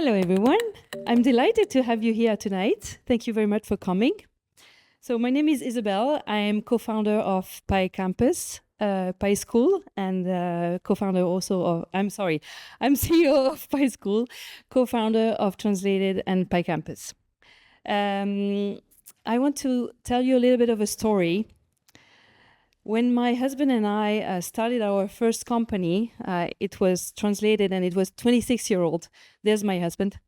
Hello, everyone. I'm delighted to have you here tonight. Thank you very much for coming. So my name is Isabel. I am co-founder of PyCampus, PySchool, and co-founder also of, I'm CEO of PySchool, co-founder of Translated and PyCampus. I want to tell you a little bit of a story. When my husband and I started our first company, it was Translated and it was 26-year-old. There's my husband.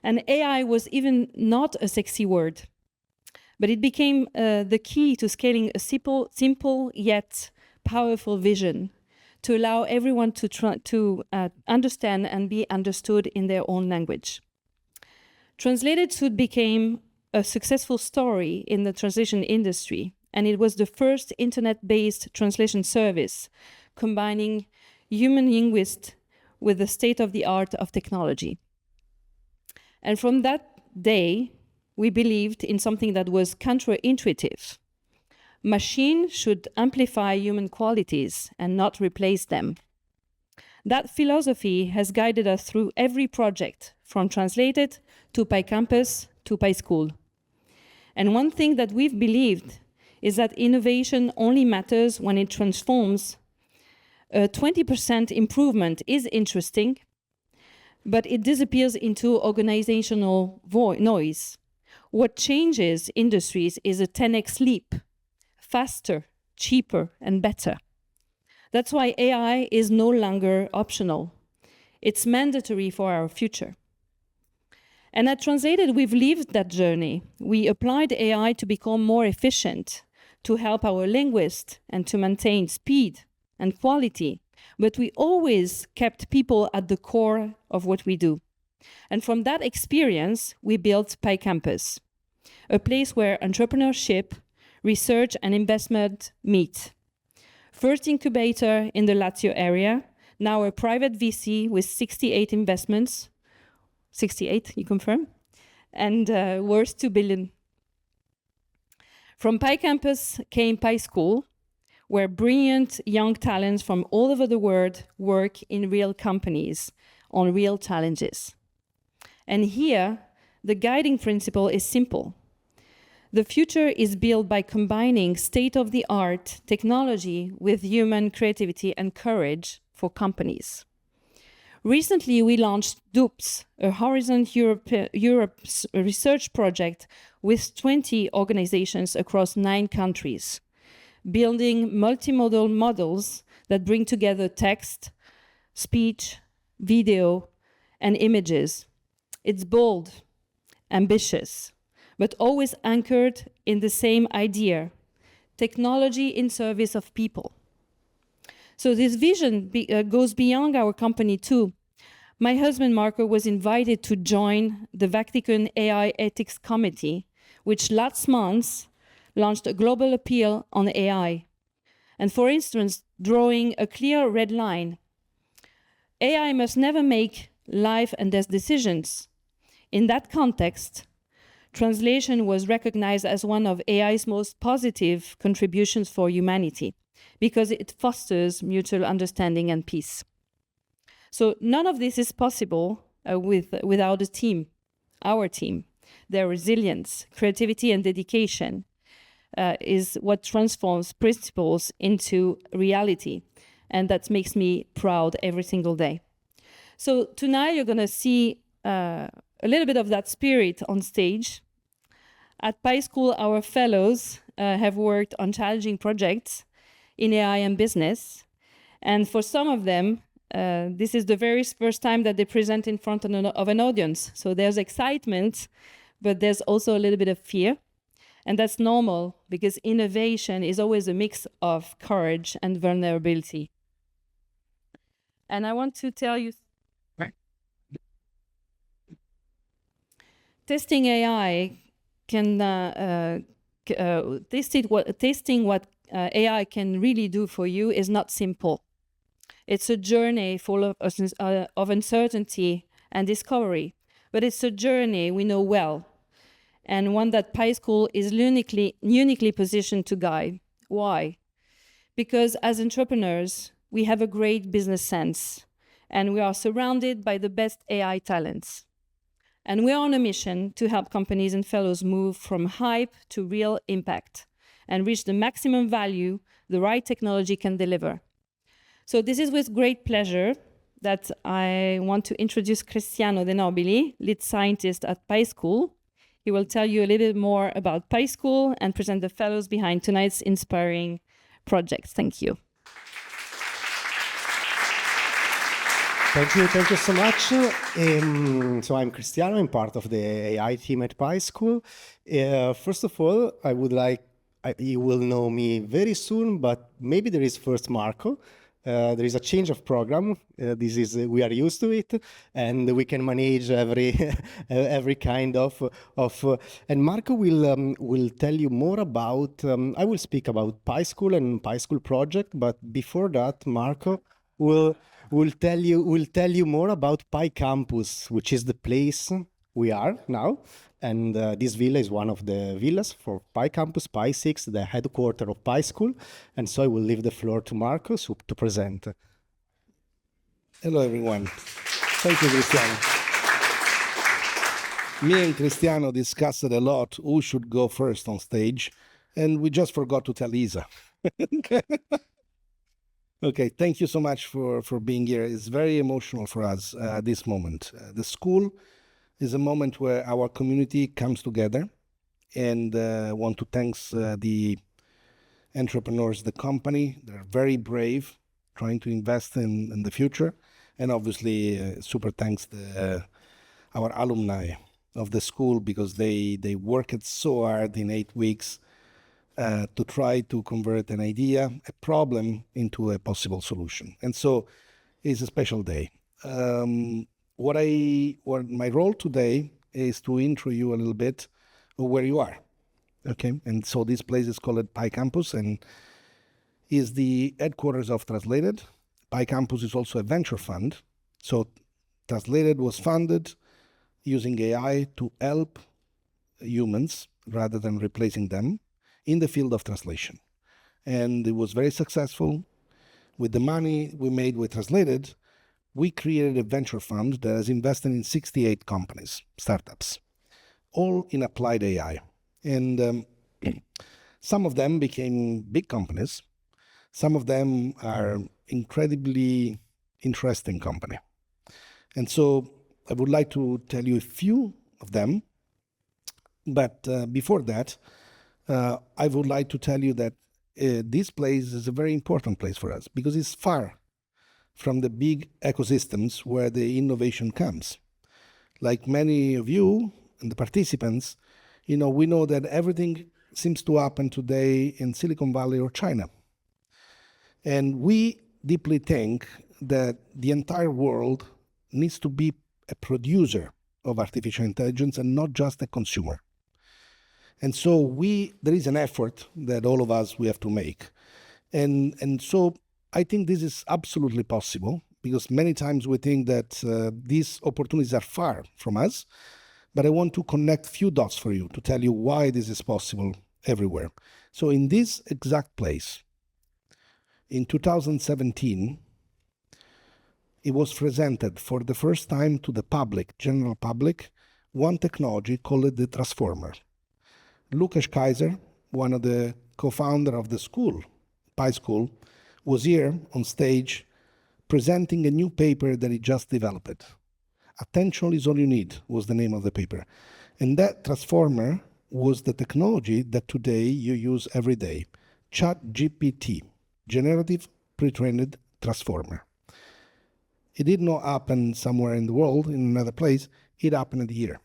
And AI was even not a sexy word, but it became the key to scaling a simple yet powerful vision to allow everyone to understand and be understood in their own language. Translated soon became a successful story in the translation industry, and it was the first internet-based translation service combining human linguists with the state-of-the-art of technology. And from that day, we believed in something that was counterintuitive. Machine should amplify human qualities and not replace them. That philosophy has guided us through every project, from Translated to PyCampus to PySchool. And one thing that we've believed is that innovation only matters when it transforms. A 20% improvement is interesting, but it disappears into organizational noise. What changes industries is a 10x leap, faster, cheaper, and better. That's why AI is no longer optional. It's mandatory for our future. And at Translated, we've lived that journey. We applied AI to become more efficient, to help our linguists, and to maintain speed and quality. But we always kept people at the core of what we do. And from that experience, we built PyCampus, a place where entrepreneurship, research, and investment meet. First incubator in the Lazio area, now a private VC with 68 investments. 68, you confirm? And worth 2 billion. From PyCampus came PySchool, where brilliant young talents from all over the world work in real companies on real challenges. And here, the guiding principle is simple. The future is built by combining state-of-the-art technology with human creativity and courage for companies. Recently, we launched DOOPS, a Horizon Europe's research project with 20 organizations across 9 countries, building multimodal models that bring together text, speech, video, and images. It's bold, ambitious, but always anchored in the same idea: technology in service of people. So this vision goes beyond our company too. My husband, Marco, was invited to join the Vatican AI Ethics Committee, which last month launched a global appeal on AI. And for instance, drawing a clear red line. AI must never make life and death decisions. In that context, translation was recognized as one of AI's most positive contributions for humanity, because it fosters mutual understanding and peace. So none of this is possible without a team, our team. Their resilience, creativity, and dedication is what transforms principles into reality. And that makes me proud every single day. So tonight you're going to see a little bit of that spirit on stage. At PySchool, our fellows have worked on challenging projects in AI and business. And for some of them, this is the very first time that they present in front of an audience. So there's excitement, but there's also a little bit of fear. And that's normal, because innovation is always a mix of courage and vulnerability. And I want to tell you, testing AI can testing what AI can really do for you is not simple. It's a journey full of uncertainty and discovery, but it's a journey we know well, and one that PySchool is uniquely positioned to guide. Why? Because as entrepreneurs, we have a great business sense, and we are surrounded by the best AI talents. And we're on a mission to help companies and fellows move from hype to real impact and reach the maximum value the right technology can deliver. So this is with great pleasure that I want to introduce Cristiano De Nobili, lead scientist at PySchool. He will tell you a little bit more about PySchool and present the fellows behind tonight's inspiring projects. Thank you. Thank you so much. So I'm Cristiano, I'm part of the AI team at PySchool. First of all, you will know me very soon, but maybe there is first Marco. There is a change of program. We are used to it, and we can manage every kind of. And Marco will tell you more about. I will speak about PySchool and PySchool project, but before that, Marco will tell you more about PyCampus, which is the place we are now. And this villa is one of the villas for PyCampus, Py6, the headquarters of PySchool. And so I will leave the floor to Marcus to present. Hello, everyone. Thank you, Cristiano. Me and Cristiano discussed a lot who should go first on stage, and we just forgot to tell Isa. Okay, thank you so much for being here. It's very emotional for us at this moment. The school is a moment where our community comes together, and want to thank the entrepreneurs, the company. They're very brave, trying to invest in the future, and obviously super thanks our alumni of the school, because they worked so hard in 8 weeks to try to convert an idea, a problem, into a possible solution. And so it's a special day. What my role today is to intro you a little bit of where you are. Okay, and so this place is called PyCampus and is the headquarters of Translated. PyCampus is also a venture fund. So Translated was funded using AI to help humans rather than replacing them in the field of translation. And it was very successful. With the money we made with Translated, we created a venture fund that has invested in 68 companies, startups, all in applied AI. And some of them became big companies. Some of them are incredibly interesting company. And so I would like to tell you a few of them. But before that, I would like to tell you that this place is a very important place for us because it's far from the big ecosystems where the innovation comes. Like many of you and the participants, we know that everything seems to happen today in Silicon Valley or China. And we deeply think that the entire world needs to be a producer of artificial intelligence and not just a consumer. And so there is an effort that all of us, we have to make. And so I think this is absolutely possible because many times we think that these opportunities are far from us, but I want to connect few dots for you to tell you why this is possible everywhere. So in this exact place, in 2017, it was presented for the first time to the public, general public, one technology called the transformer. Lukasz Kaiser, one of the co-founder of the school, PySchool, was here on stage presenting a new paper that he just developed. Attention is all you need was the name of the paper. And that transformer was the technology that today you use every day, ChatGPT, Generative Pre-trained Transformer. It did not happen somewhere in the world, in another place, it happened here.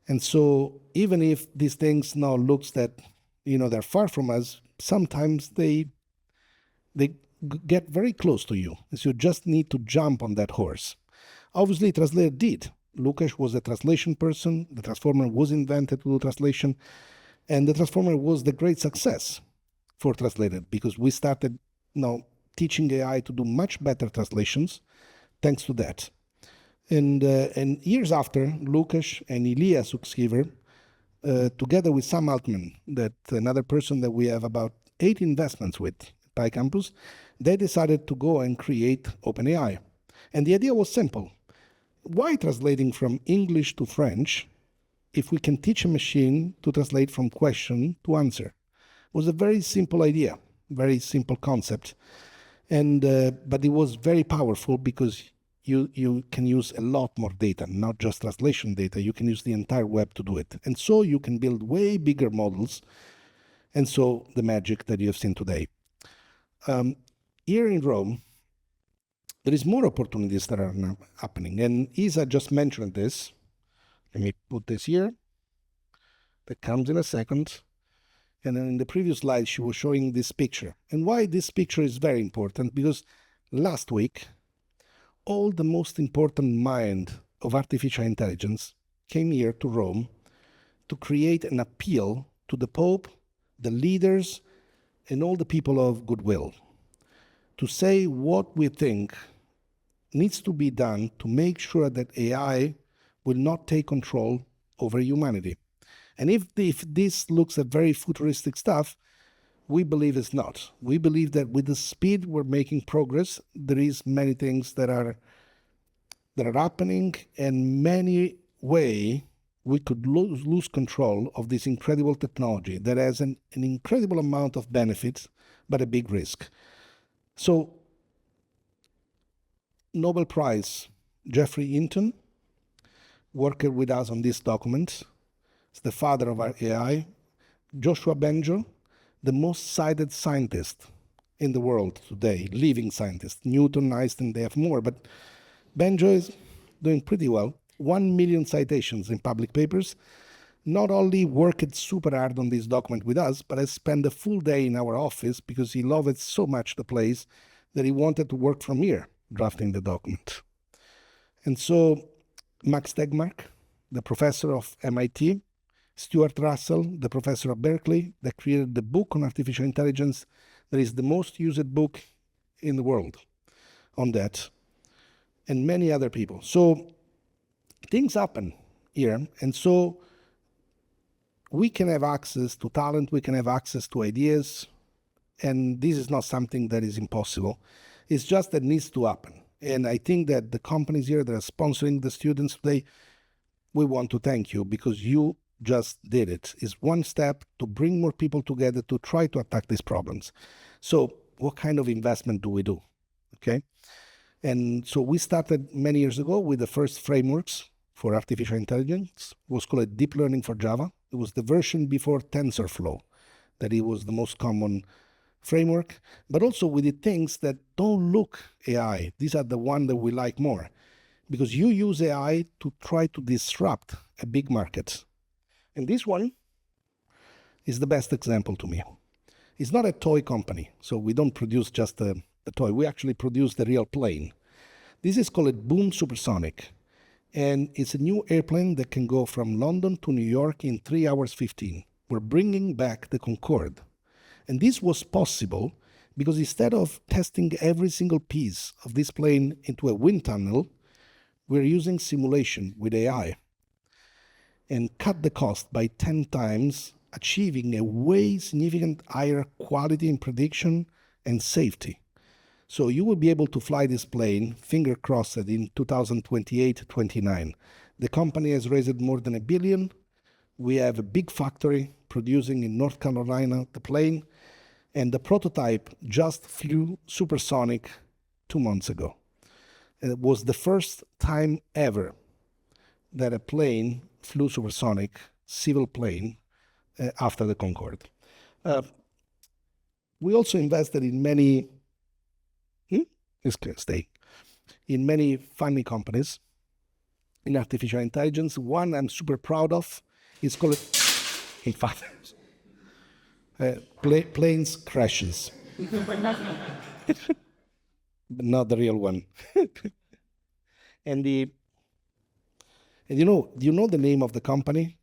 And so even if these things now looks that, they're far from us, sometimes they get very close to you. So you just need to jump on that horse. Obviously, Translated did. Lukasz was a translation person. The transformer was invented to do translation. And the transformer was the great success for Translated because we started now teaching AI to do much better translations thanks to that. And years after, Lukasz and Ilya Suksgiver, together with Sam Altman, that another person that we have about 8 investments with PyCampus, they decided to go and create OpenAI. And the idea was simple. why translating from English to French if we can teach a machine to translate from question to answer? It was a very simple idea, very simple concept. And but it was very powerful because you can use a lot more data, not just translation data. You can use the entire web to do it. And so you can build way bigger models. And so the magic that you have seen today. Here in Rome, there is more opportunities that are now happening. And Isa just mentioned this. Let me put this here. That comes in a second. And then in the previous slide, she was showing this picture. And why this picture is very important? Because last week, all the most important mind of artificial intelligence came here to Rome to create an appeal to the Pope, the leaders, and all the people of goodwill, to say what we think needs to be done to make sure that AI will not take control over humanity. And if this looks at very futuristic stuff, we believe it's not. We believe that with the speed we're making progress, there is many things that are happening, and many way we could lose control of this incredible technology that has an incredible amount of benefits, but a big risk. So, Nobel Prize, Jeffrey Hinton, worked with us on this document. It's the father of our AI. Joshua Bengio, the most cited scientist in the world today, living scientist. Newton, Einstein, they have more, but Bengio is doing pretty well. 1 million citations in public papers. Not only worked super hard on this document with us, but has spent a full day in our office because he loved so much the place that he wanted to work from here, drafting the document. And so Max Tegmark, the professor of MIT, Stuart Russell, the professor of Berkeley, that created the book on artificial intelligence that is the most used book in the world on that, and many other people. So things happen here, and so we can have access to talent, we can have access to ideas, and this is not something that is impossible. It's just that it needs to happen. And I think that the companies here that are sponsoring the students today, we want to thank you because you just did it. It's one step to bring more people together to try to attack these problems. So what kind of investment do we do? Okay. And so we started many years ago with the first frameworks for artificial intelligence. It was called Deep Learning for Java. It was the version before TensorFlow, that it was the most common framework. But also we did things that don't look AI. These are the ones that we like more, because you use AI to try to disrupt a big market. And this one is the best example to me. It's not a toy company, so we don't produce just a toy. We actually produce the real plane. This is called Boom Supersonic, and it's a new airplane that can go from London to New York in 3 hours 15. We're bringing back the Concorde. And this was possible because instead of testing every single piece of this plane into a wind tunnel, we're using simulation with AI and cut the cost by 10 times, achieving a way significant higher quality in prediction and safety. So you will be able to fly this plane, finger crossed, in 2028-29. The company has raised more than $1 billion. We have a big factory producing in North Carolina the plane, and the prototype just flew supersonic 2 months ago. It was the first time ever that a plane flew supersonic, civil plane, after the Concorde. We also invested in many, in many funny companies in artificial intelligence. One I'm super proud of is called, in fact, planes crashes. But not the real one. And do you know the name of the company?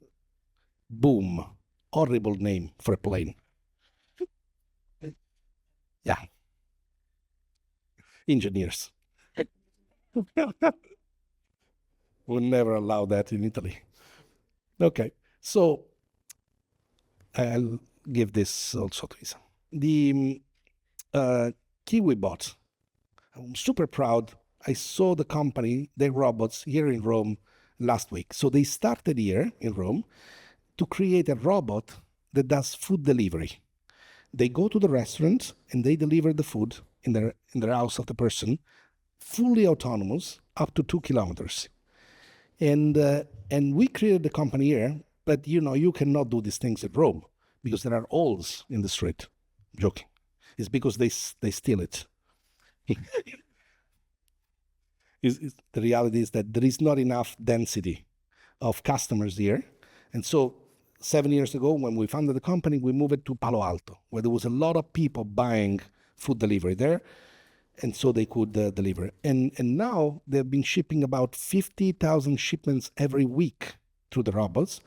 Boom. Horrible name for a plane. Yeah. Engineers. We'll never allow that in Italy. Okay, so I'll give this also to Isa. The KiwiBot. I'm super proud. I saw the company, their robots, here in Rome last week. So they started here in Rome to create a robot that does food delivery. They go to the restaurant and they deliver the food in their house of the person, fully autonomous, up to 2 kilometers. And we created the company here, but you cannot do these things at Rome because there are owls in the street. Joking. It's because they steal it. The reality is that there is not enough density of customers here. And so 7 years ago, when we founded the company, we moved it to Palo Alto, where there was a lot of people buying food delivery there. And so they could deliver. And now they've been shipping about 50,000 shipments every week through the robots.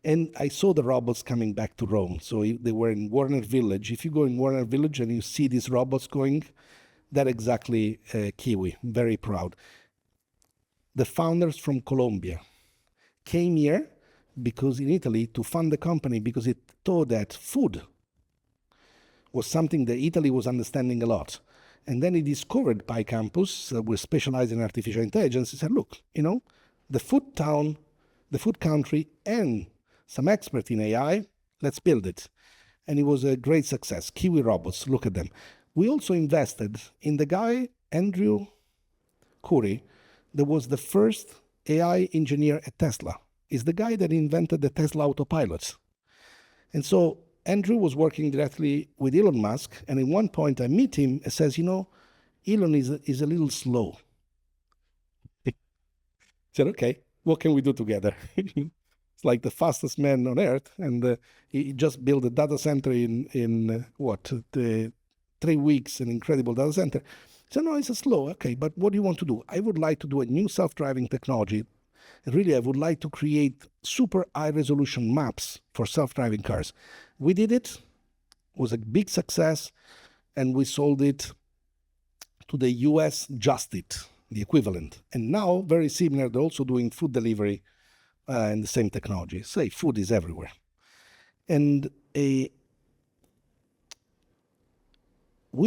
And I saw the robots coming back to Rome. So they were in Warner Village. If you go in Warner Village and you see these robots going, that's exactly Kiwi. Very proud. The founders from Colombia came here because in Italy to fund the company because it thought that food was something that Italy was understanding a lot. And then he discovered PyCampus, we're specialized in artificial intelligence. He said, look, the food town, the food country, and some expert in AI, let's build it. And it was a great success. Kiwi Robots, look at them. We also invested in the guy, Andrew Curry, that was the first AI engineer at Tesla. He's the guy that invented the Tesla autopilot. And so Andrew was working directly with Elon Musk, and at one point I meet him and says, Elon is a little slow. I said, okay, what can we do together? It's like the fastest man on earth, and he just built a data center in 3 weeks, an incredible data center. I said, no, it's slow. Okay, but what do you want to do? I would like to do a new self-driving technology. And really, I would like to create super high-resolution maps for self-driving cars. We did it. It was a big success, and we sold it to the US Just Eat, the equivalent. And now, very similar, they're also doing food delivery and the same technology. Say, food is everywhere. And we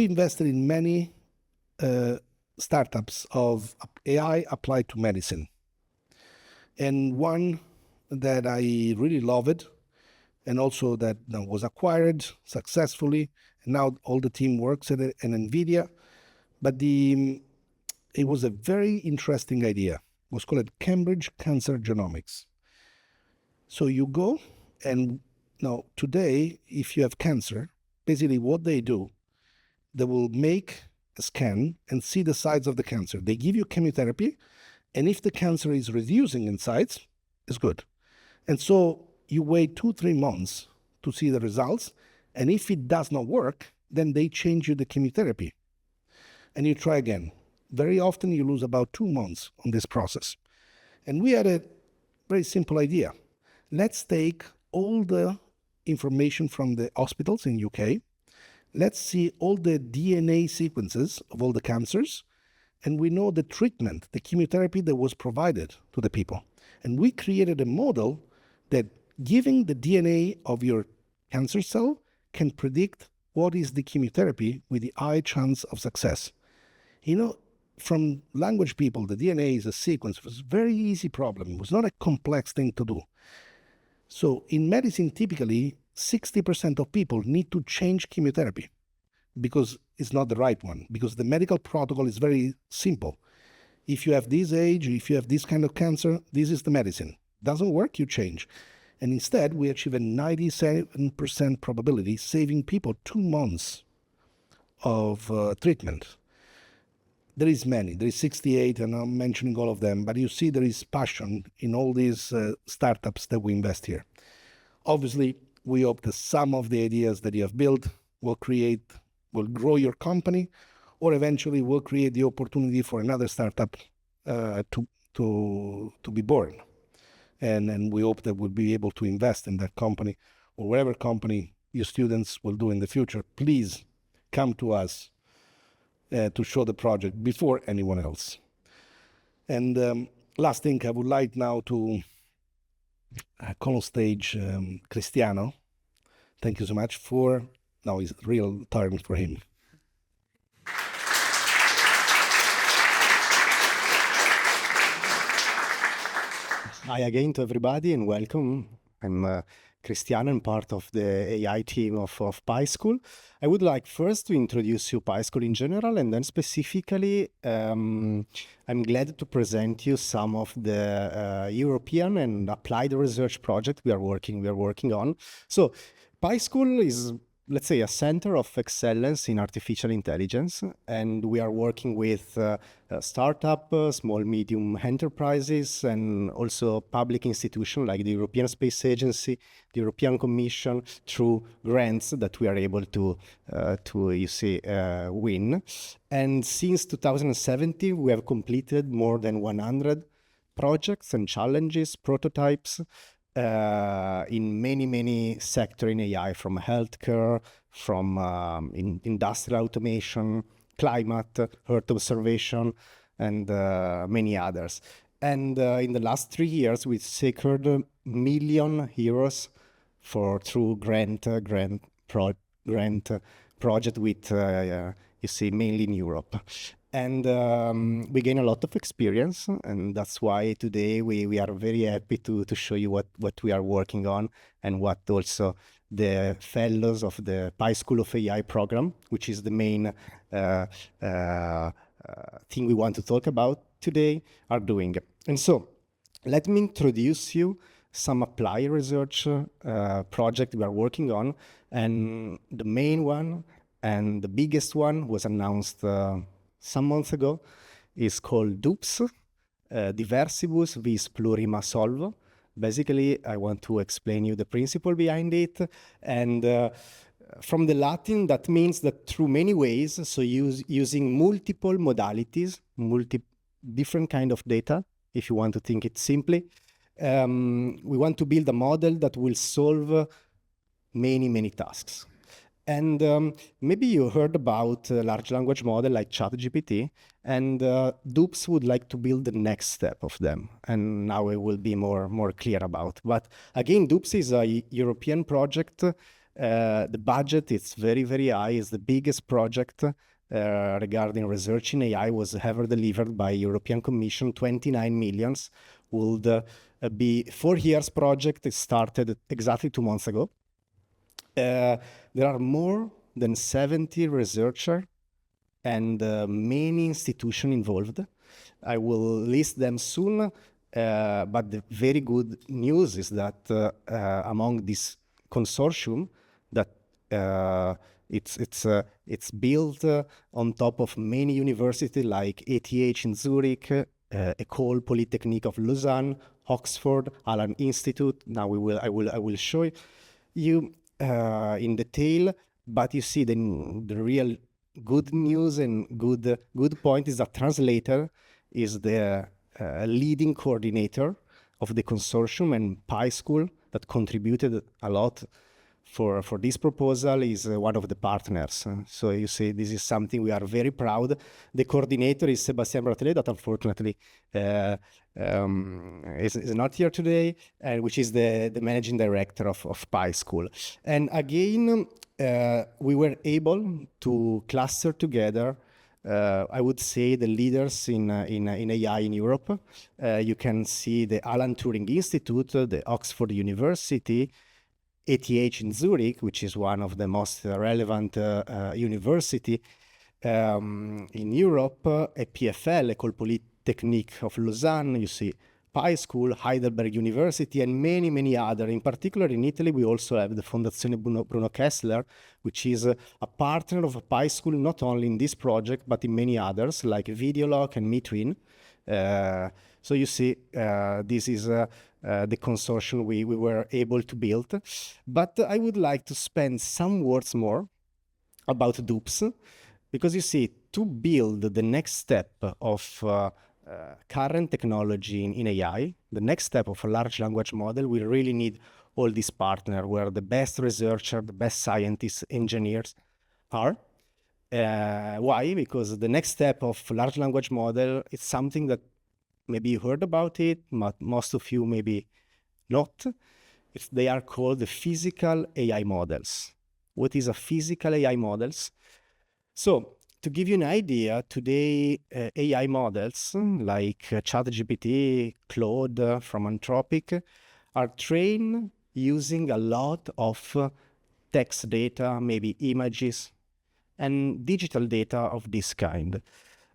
invested in many startups of AI applied to medicine. And one that I really loved, and also that was acquired successfully, and now all the team works at NVIDIA, but it was a very interesting idea. It was called Cambridge Cancer Genomics. So you go, and now today, if you have cancer, basically what they do, they will make a scan and see the size of the cancer. They give you chemotherapy, and if the cancer is reducing in size, it's good. And so you wait 2-3 months to see the results, and if it does not work, then they change you the chemotherapy, and you try again. Very often you lose about 2 months on this process. And we had a very simple idea. Let's take all the information from the hospitals in UK. Let's see all the DNA sequences of all the cancers, and we know the treatment, the chemotherapy that was provided to the people. And we created a model that giving the DNA of your cancer cell can predict what is the chemotherapy with the high chance of success. From language people, the DNA is a sequence. It was a very easy problem. It was not a complex thing to do. So in medicine, typically, 60% of people need to change chemotherapy because it's not the right one, because the medical protocol is very simple. If you have this age, if you have this kind of cancer, this is the medicine. Doesn't work, you change. And instead, we achieve a 97% probability, saving people 2 months of treatment. There is 68, and I'm mentioning all of them, but you see there is passion in all these startups that we invest here. Obviously, we hope that some of the ideas that you have built will grow your company, or eventually will create the opportunity for another startup to be born. And we hope that we'll be able to invest in that company, or whatever company your students will do in the future. Please come to us to show the project before anyone else. And last thing, I would like now to call on stage Cristiano. Thank you so much now it's real turn for him. Hi again to everybody and welcome. I'm Cristiano and part of the AI team of PySchool. I would like first to introduce you PySchool in general, and then specifically, I'm glad to present you some of the European and applied research project we are working on. So PySchool is, let's say, a center of excellence in artificial intelligence, and we are working with startup, small, medium enterprises, and also public institutions like the European Space Agency, the European Commission, through grants that we are able to win. And since 2017, we have completed more than 100 projects and challenges, prototypes, in many sectors in AI, from healthcare, from industrial automation, climate, Earth observation, and many others. And in the last 3 years, we secured €1 million through grant project with mainly in Europe. And we gain a lot of experience, and that's why today we are very happy to show you what we are working on, and what also the fellows of the PySchool of AI program, which is the main thing we want to talk about today, are doing. And so let me introduce you some applied research project we are working on, and the main one and the biggest one was announced some months ago, is called DUPS, Diversibus vis Plurima Solvo. Basically, I want to explain you the principle behind it, and from the Latin, that means that through many ways, so using multiple modalities, different kind of data, if you want to think it simply, we want to build a model that will solve many tasks. And maybe you heard about a large language model like ChatGPT, and DUPS would like to build the next step of them. And now it will be more clear about. But again, DUPS is a European project. The budget is very high. It's the biggest project regarding research in AI was ever delivered by European Commission. 29 millions would be 4 years project. It started exactly 2 months ago. There are more than 70 researchers and many institutions involved. I will list them soon, but the very good news is that among this consortium, that it's built on top of many universities like ETH in Zurich, École Polytechnique of Lausanne, Oxford, Allen Institute. Now I will show you in detail, but you see the real good news and good point is that translator is the leading coordinator of the consortium, and PySchool, that contributed a lot for this proposal, is one of the partners. So you see, this is something we are very proud. The coordinator is Sébastien Bratelet, that unfortunately is not here today, and which is the managing director of PySchool. And again, we were able to cluster together, I would say, the leaders in AI in Europe. You can see the Alan Turing Institute, the Oxford University, ETH in Zurich, which is one of the most relevant university in Europe, EPFL, École Polytechnique of Lausanne, you see PySchool, Heidelberg University, and many other. In particular, in Italy, we also have the Fondazione Bruno Kessler, which is a partner of PySchool, not only in this project, but in many others, like Videolog and Metwin. So you see, this is the consortium we were able to build. But I would like to spend some words more about DUPS, because you see, to build the next step of current technology in AI, the next step of a large language model, we really need all these partners where the best researchers, the best scientists, engineers are. Why? Because the next step of large language model is something that maybe you heard about it, but most of you maybe not. They are called the physical AI models. What is a physical AI models? So to give you an idea, today AI models like ChatGPT, Claude from Anthropic are trained using a lot of text data, maybe images, and digital data of this kind.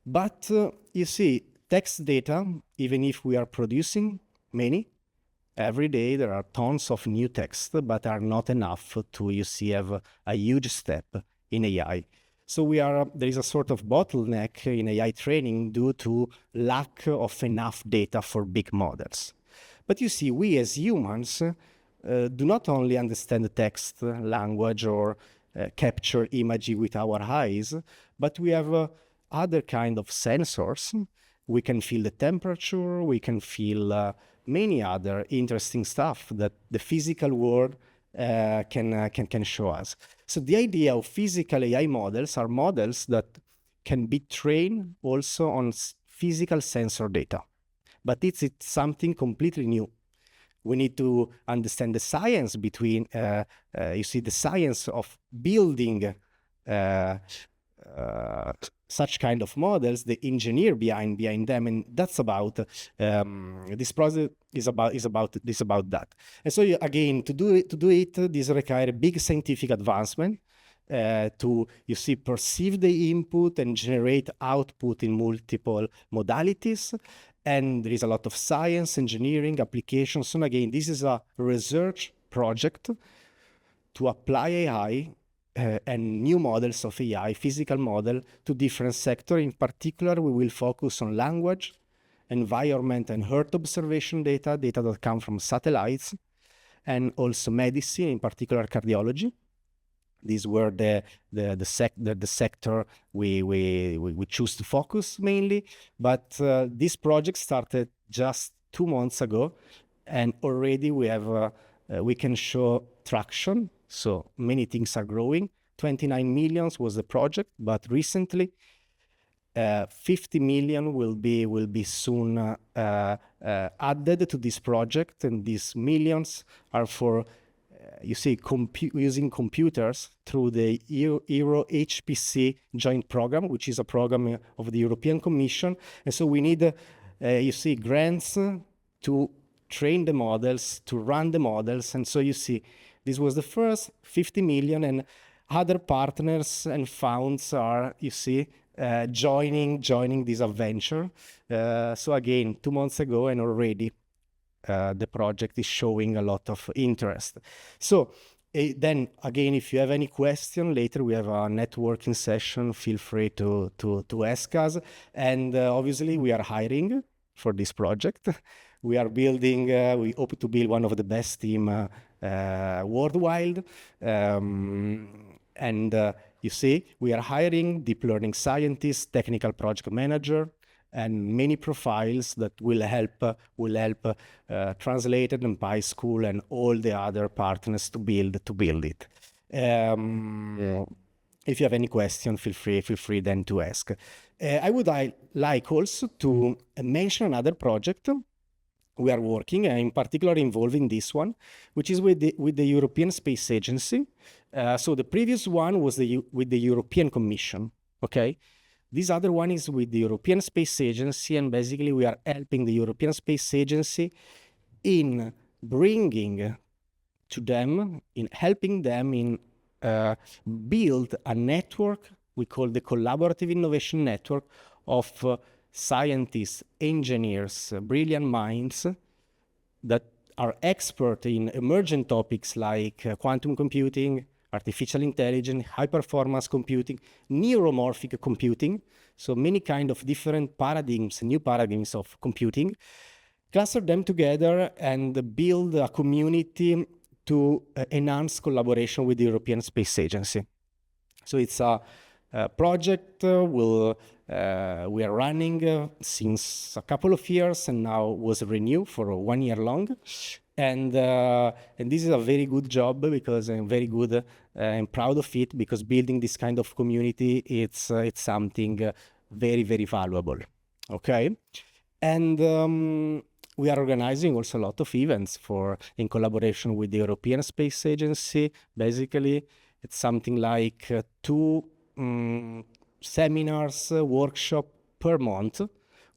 But you see, text data, even if we are producing many, every day there are tons of new text, but are not enough to, you see, have a huge step in AI. So there is a sort of bottleneck in AI training due to lack of enough data for big models. But you see, we as humans do not only understand the text, language, or capture image with our eyes, but we have other kind of sensors. We can feel the temperature, we can feel many other interesting stuff that the physical world can show us. So the idea of physical AI models are models that can be trained also on physical sensor data. But it's something completely new. We need to understand the science between, you see, the science of building such kind of models, the engineer behind them, and that's about this project is about that. And so again, to do it, this requires a big scientific advancement to, you see, perceive the input and generate output in multiple modalities. And there is a lot of science, engineering, applications. And again, this is a research project to apply AI and new models of AI, physical model, to different sectors. In particular, we will focus on language, environment, and Earth observation data that come from satellites, and also medicine, in particular cardiology. These were the sector we choose to focus mainly. But this project started just 2 months ago, and already we can show traction. So many things are growing. 29 million was the project, but recently 50 million will be soon added to this project, and these millions are for you see, using computers through the Euro HPC joint program, which is a program of the European Commission. And so we need, you see, grants to train the models, to run the models. And so you see, this was the first 50 million, and other partners and funds are, you see, joining this adventure. So again, 2 months ago, and already the project is showing a lot of interest. So then again, if you have any question later, we have a networking session. Feel free to ask us. And obviously, we are hiring for this project. We are building. We hope to build one of the best team worldwide. And you see, we are hiring deep learning scientists, technical project manager, and many profiles that will help Translated and PySchool and all the other partners to build it. If you have any question, feel free then to ask. I would like also to mention another project we are working, in particular involving this one, which is with the European Space Agency. So the previous one was with the European Commission. Okay. This other one is with the European Space Agency, and basically we are helping the European Space Agency in bringing to them, in helping them in build a network we call the Collaborative Innovation Network of scientists, engineers, brilliant minds that are expert in emergent topics like quantum computing, artificial intelligence, high-performance computing, neuromorphic computing, so many kind of different paradigms, new paradigms of computing, cluster them together and build a community to enhance collaboration with the European Space Agency. So it's a project we are running since a couple of years, and now was renewed for 1 year long. And this is a very good job, because I'm very good and proud of it, because building this kind of community, it's something very, very valuable. Okay, and we are organizing also a lot of events in collaboration with the European Space Agency. Basically, it's something like 2 seminars, workshop per month,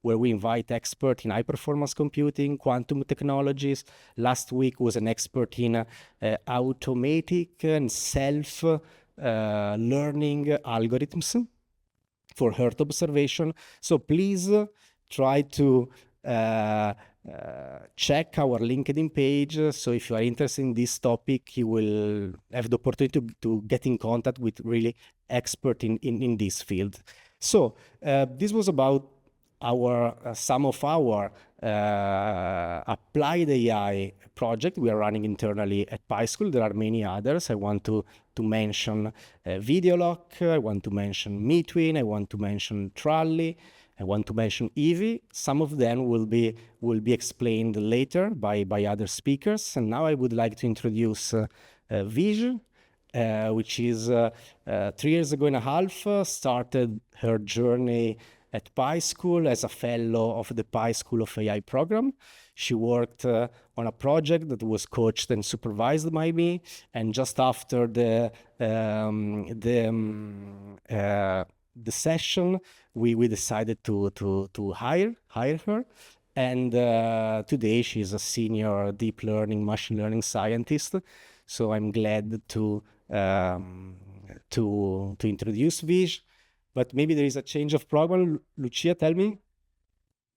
where we invite experts in high-performance computing, quantum technologies. Last week was an expert in automatic and self-learning algorithms for Earth observation. So please try to check our LinkedIn page. So if you are interested in this topic, you will have the opportunity to get in contact with really expert in this field. So this was about some of our applied AI project we are running internally at PySchool. There are many others. I want to mention VideoLock, I want to mention Metwin, I want to mention Trolley, I want to mention Eevee. Some of them will be explained later by other speakers. And now I would like to introduce Vij, which is 3 years ago and a half, started her journey at PySchool as a fellow of the PySchool of AI program. She worked on a project that was coached and supervised by me. And just after the session, we decided to hire her. And today she's a senior deep learning, machine learning scientist. So I'm glad to introduce Vij. But maybe there is a change of program. Lucia, tell me.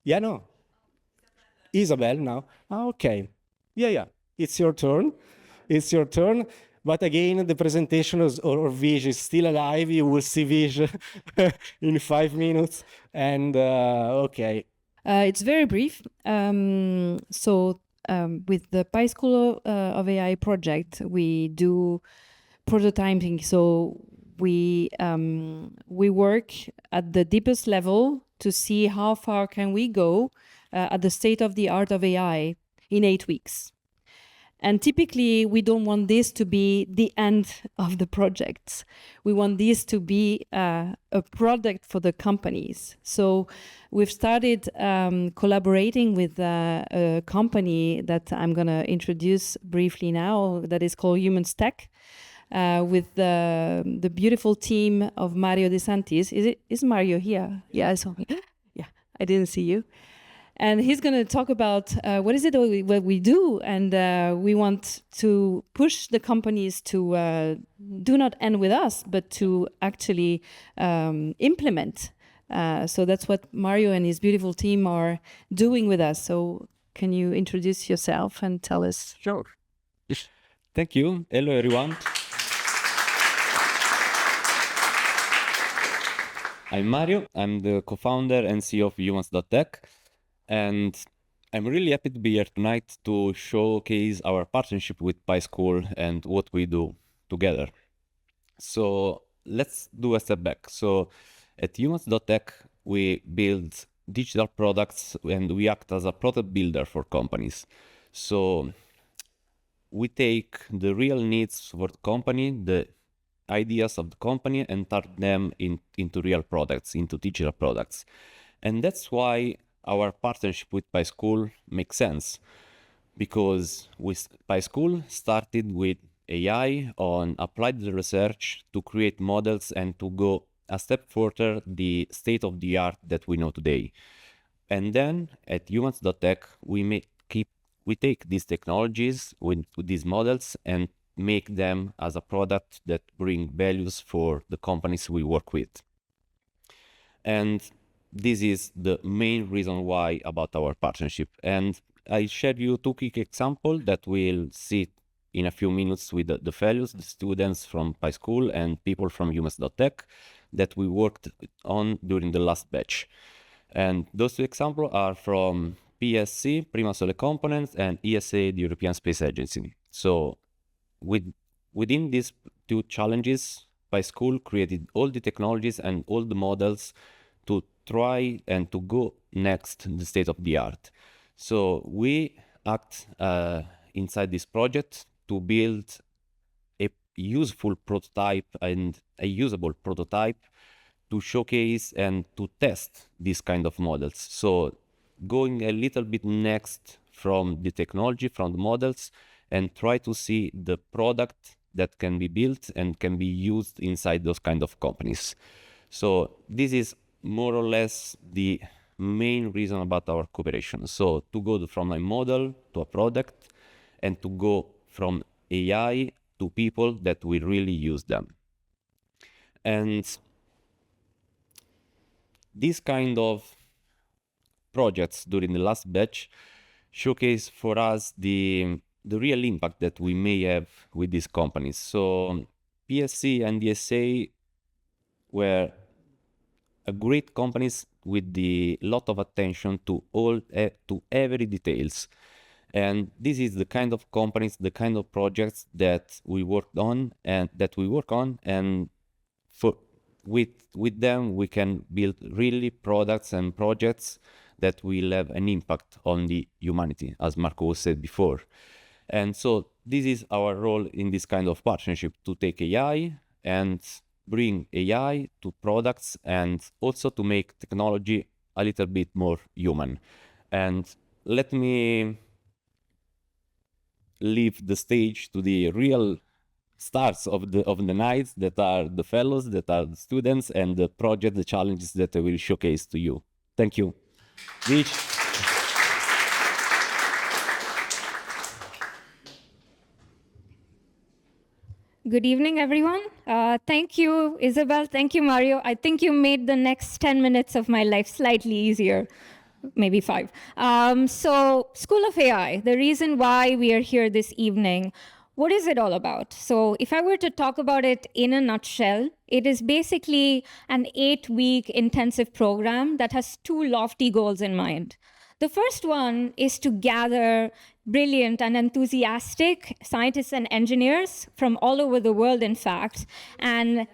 Yeah, no. Isabel now. Okay. Yeah. It's your turn. It's your turn. But again, the presentation or Vij is still alive. You will see Vij in 5 minutes. And okay. It's very brief. With the PySchool of AI project, we do prototyping. So we work at the deepest level to see how far can we go at the state of the art of AI in 8 weeks. And typically, we don't want this to be the end of the project. We want this to be a product for the companies. So we've started collaborating with a company that I'm going to introduce briefly now that is called Human Stack. With the beautiful team of Mario De Santis. Is Mario here? Yeah, I saw him. Yeah, I didn't see you. And he's going to talk about what is it what we do, and we want to push the companies to do not end with us, but to actually implement. So that's what Mario and his beautiful team are doing with us. So can you introduce yourself and tell us? Sure. Thank you. Hello, everyone. I'm Mario. I'm the co-founder and CEO of Humans.tech. And I'm really happy to be here tonight to showcase our partnership with PySchool and what we do together. So let's do a step back. So at Humans.tech, we build digital products and we act as a product builder for companies. So we take the real needs for the company, the ideas of the company, and turn them into real products, into digital products. And that's why our partnership with PySchool makes sense, because PySchool started with AI on applied research to create models and to go a step further the state of the art that we know today. And then at Humans.tech, we take these technologies with these models and make them as a product that bring values for the companies we work with. And this is the main reason why about our partnership. And I share you 2 quick examples that we'll see in a few minutes with the fellows, the students from PySchool and people from Humans.tech that we worked on during the last batch. And those 2 examples are from PSC, Prima Sole Components, and ESA, the European Space Agency. So within these 2 challenges, PySchool created all the technologies and all the models to try and to go next in the state of the art. So we act inside this project to build a useful prototype and a usable prototype to showcase and to test these kind of models. So going a little bit next from the technology, from the models, and try to see the product that can be built and can be used inside those kind of companies. So this is more or less the main reason about our cooperation. So to go from a model to a product, and to go from AI to people that will really use them. And these kind of projects during the last batch showcase for us the real impact that we may have with these companies. So PSC and DSA were a great companies with the lot of attention to to every details. And this is the kind of companies, the kind of projects that we work on, and with them we can build really products and projects that will have an impact on the humanity, as Marco said before. And so this is our role in this kind of partnership, to take AI and bring AI to products, and also to make technology a little bit more human. And let me leave the stage to the real stars of the nights, that are the fellows, that are the students, and the project, the challenges that I will showcase to you. Thank you. Rich. Good evening, everyone. Thank you, Isabel. Thank you, Mario. I think you made the next 10 minutes of my life slightly easier, maybe 5. So, School of AI, the reason why we are here this evening, what is it all about? So, if I were to talk about it in a nutshell, it is basically an 8-week intensive program that has 2 lofty goals in mind. The first one is to gather brilliant and enthusiastic scientists and engineers from all over the world, in fact, and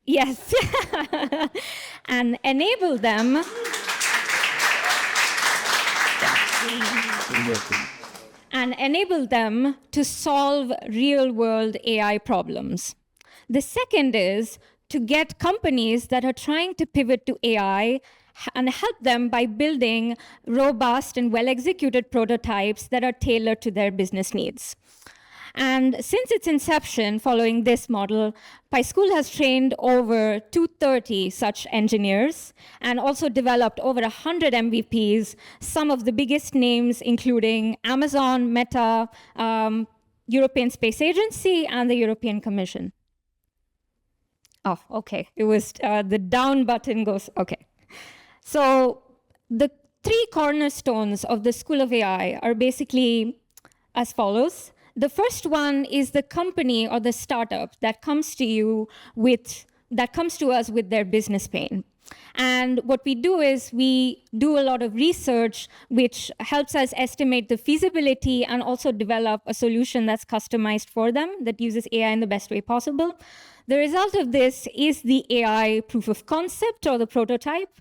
yes, and enable them to solve real-world AI problems. The second is to get companies that are trying to pivot to AI and help them by building robust and well-executed prototypes that are tailored to their business needs. And since its inception, following this model, PySchool has trained over 230 such engineers and also developed over 100 MVPs, some of the biggest names including Amazon, Meta, European Space Agency, and the European Commission. Oh, okay, it was the down button goes, okay. So the 3 cornerstones of the School of AI are basically as follows. The first one is the company or the startup that comes to us with their business pain. And what we do is we do a lot of research which helps us estimate the feasibility and also develop a solution that's customized for them, that uses AI in the best way possible. The result of this is the AI proof of concept or the prototype.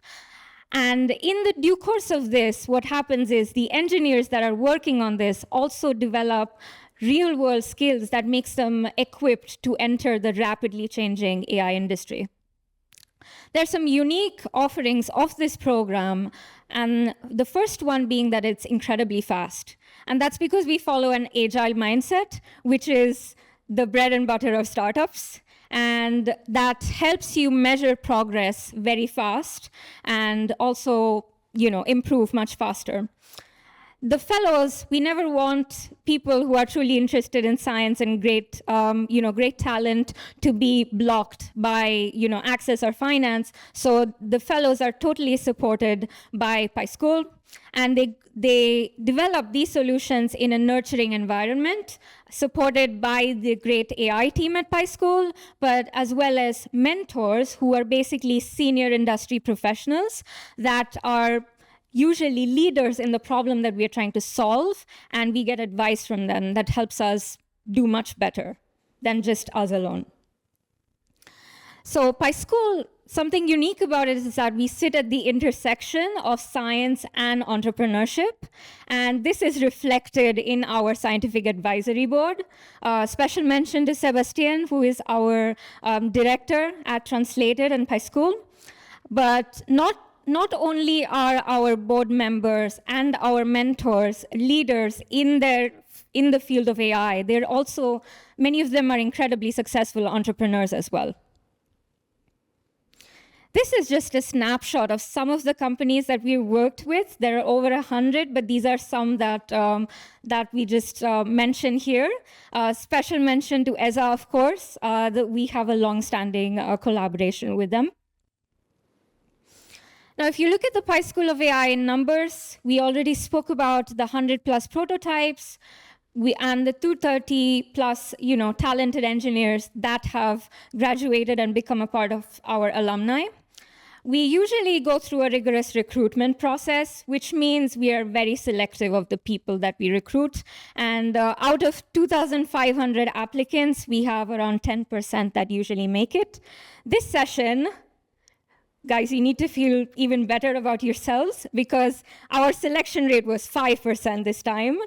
And in the due course of this, what happens is the engineers that are working on this also develop real-world skills that makes them equipped to enter the rapidly changing AI industry. There's some unique offerings of this program, and the first one being that it's incredibly fast. And that's because we follow an agile mindset, which is the bread and butter of startups. And that helps you measure progress very fast and also, improve much faster. The fellows, we never want people who are truly interested in science and great talent to be blocked by, access or finance. So the fellows are totally supported by PySchool, and they develop these solutions in a nurturing environment, supported by the great AI team at PySchool, but as well as mentors who are basically senior industry professionals that are usually leaders in the problem that we are trying to solve, and we get advice from them that helps us do much better than just us alone. So PySchool, something unique about it is that we sit at the intersection of science and entrepreneurship, and this is reflected in our scientific advisory board. Special mention to Sebastian, who is our director at Translated and PySchool. But not only are our board members and our mentors leaders in the field of AI, they're also, many of them are incredibly successful entrepreneurs as well. This is just a snapshot of some of the companies that we worked with. There are over 100, but these are some that we just mentioned here. Special mention to ESA, of course, that we have a long-standing collaboration with them. Now, if you look at the Pi School of AI in numbers, we already spoke about the 100+ prototypes and the 230+ talented engineers that have graduated and become a part of our alumni. We usually go through a rigorous recruitment process, which means we are very selective of the people that we recruit. And out of 2,500 applicants, we have around 10% that usually make it. This session, guys, you need to feel even better about yourselves because our selection rate was 5% this time.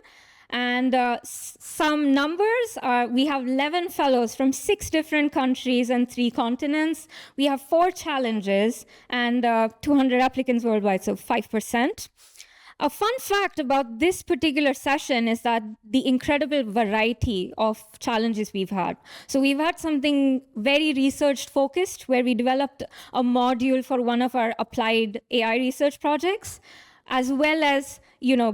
And some numbers, we have 11 fellows from 6 different countries and 3 continents. We have 4 challenges and 200 applicants worldwide, so 5%. A fun fact about this particular session is that the incredible variety of challenges we've had. So we've had something very research-focused, where we developed a module for one of our applied AI research projects, as well as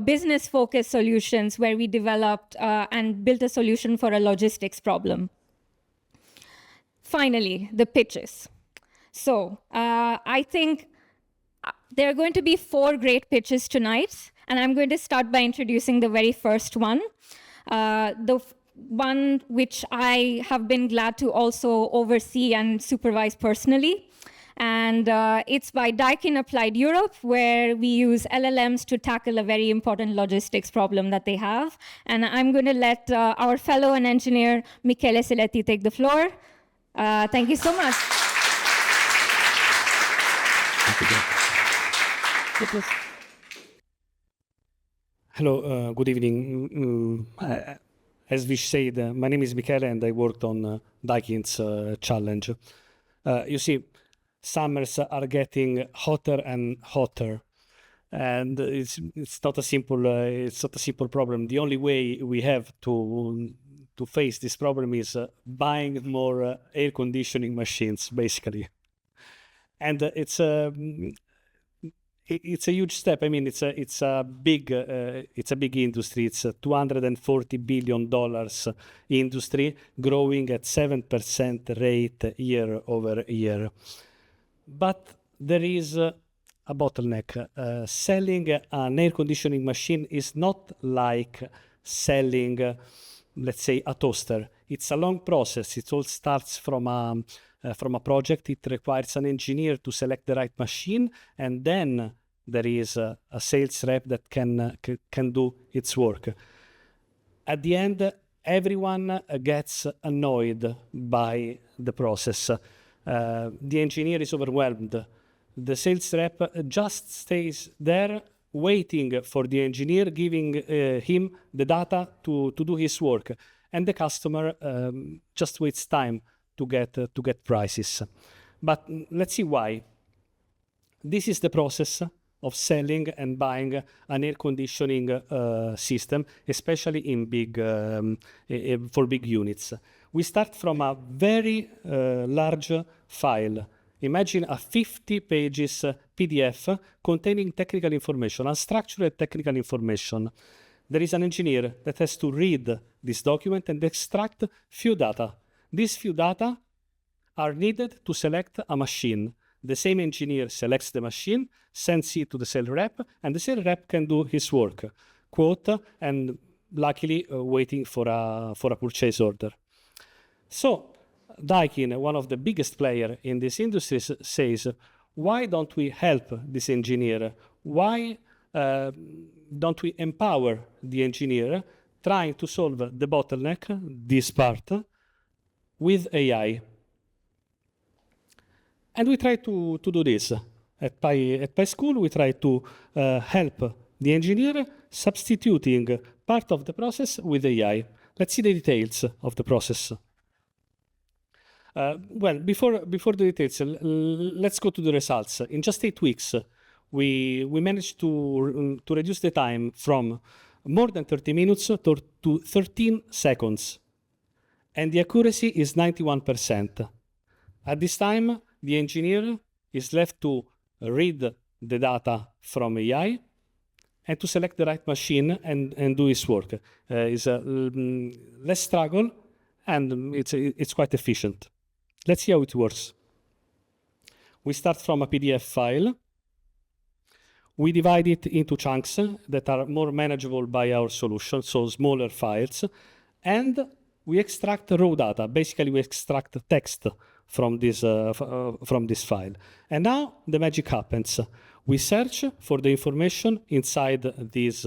business-focused solutions where we developed and built a solution for a logistics problem. Finally, the pitches. So I think there are going to be 4 great pitches tonight, and I'm going to start by introducing the very first one. The one which I have been glad to also oversee and supervise personally. And it's by Daikin Applied Europe, where we use LLMs to tackle a very important logistics problem that they have. And I'm going to let our fellow and engineer, Michele Seletti, take the floor. Thank you so much. Hello, good evening. As Vish said, my name is Michele, and I worked on Daikin's challenge. You see, summers are getting hotter and hotter, and it's not a simple problem. The only way we have to face this problem is buying more air conditioning machines, basically. And it's a huge step. I mean, it's a big industry. It's a $240 billion industry, growing at 7% rate year over year. But there is a bottleneck. Selling an air conditioning machine is not like selling, let's say, a toaster. It's a long process. It all starts from a project. It requires an engineer to select the right machine, and then there is a sales rep that can do its work. At the end, everyone gets annoyed by the process. The engineer is overwhelmed. The sales rep just stays there waiting for the engineer, giving him the data to do his work. And the customer just waits time to get prices. But let's see why. This is the process of selling and buying an air conditioning system, especially in for big units. We start from a very large file. Imagine a 50 pages PDF containing technical information, unstructured technical information. There is an engineer that has to read this document and extract few data. These few data are needed to select a machine. The same engineer selects the machine, sends it to the sales rep, and the sales rep can do his work, quote, and luckily waiting for a purchase order. So Daikin, one of the biggest players in this industry, says, why don't we help this engineer? Why don't we empower the engineer trying to solve the bottleneck, this part, with AI? And we try to do this. At Pi School, we try to help the engineer substituting part of the process with AI. Let's see the details of the process. Well, before the details, let's go to the results. In just 8 weeks, we managed to reduce the time from more than 30 minutes to 13 seconds. And the accuracy is 91%. At this time, the engineer is left to read the data from AI and to select the right machine and do his work. It's less struggle, and it's quite efficient. Let's see how it works. We start from a PDF file. We divide it into chunks that are more manageable by our solution, so smaller files. And we extract raw data. Basically, we extract text from this file. And now the magic happens. We search for the information inside this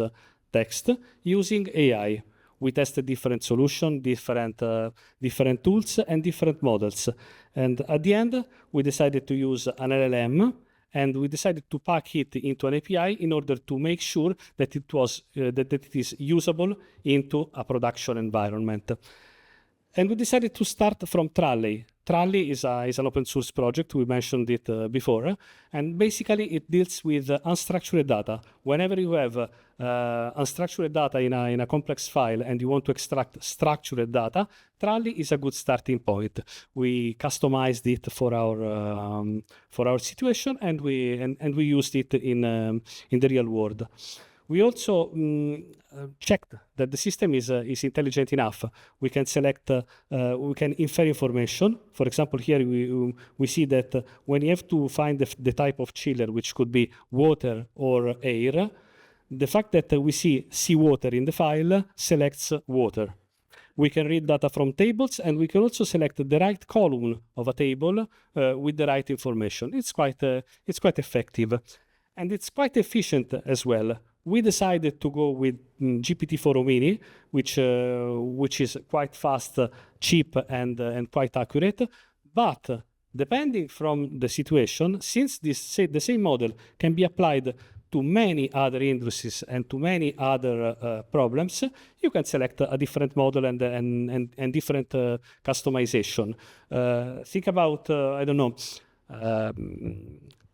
text using AI. We tested different solutions, different tools, and different models. And at the end, we decided to use an LLM, and we decided to pack it into an API in order to make sure that it is usable into a production environment. And we decided to start from Trolley. Trolley is an open source project. We mentioned it before. And basically, it deals with unstructured data. Whenever you have unstructured data in a complex file and you want to extract structured data, Trolley is a good starting point. We customized it for our situation, and we used it in the real world. We also checked that the system is intelligent enough. We can select, we can infer information. For example, here we see that when you have to find the type of chiller, which could be water or air, the fact that we see seawater in the file selects water. We can read data from tables, and we can also select the right column of a table with the right information. It's quite effective, and it's quite efficient as well. We decided to go with GPT-4o Mini, which is quite fast, cheap, and quite accurate. But depending from the situation, since the same model can be applied to many other industries and to many other problems, you can select a different model and different customization. Think about, I don't know,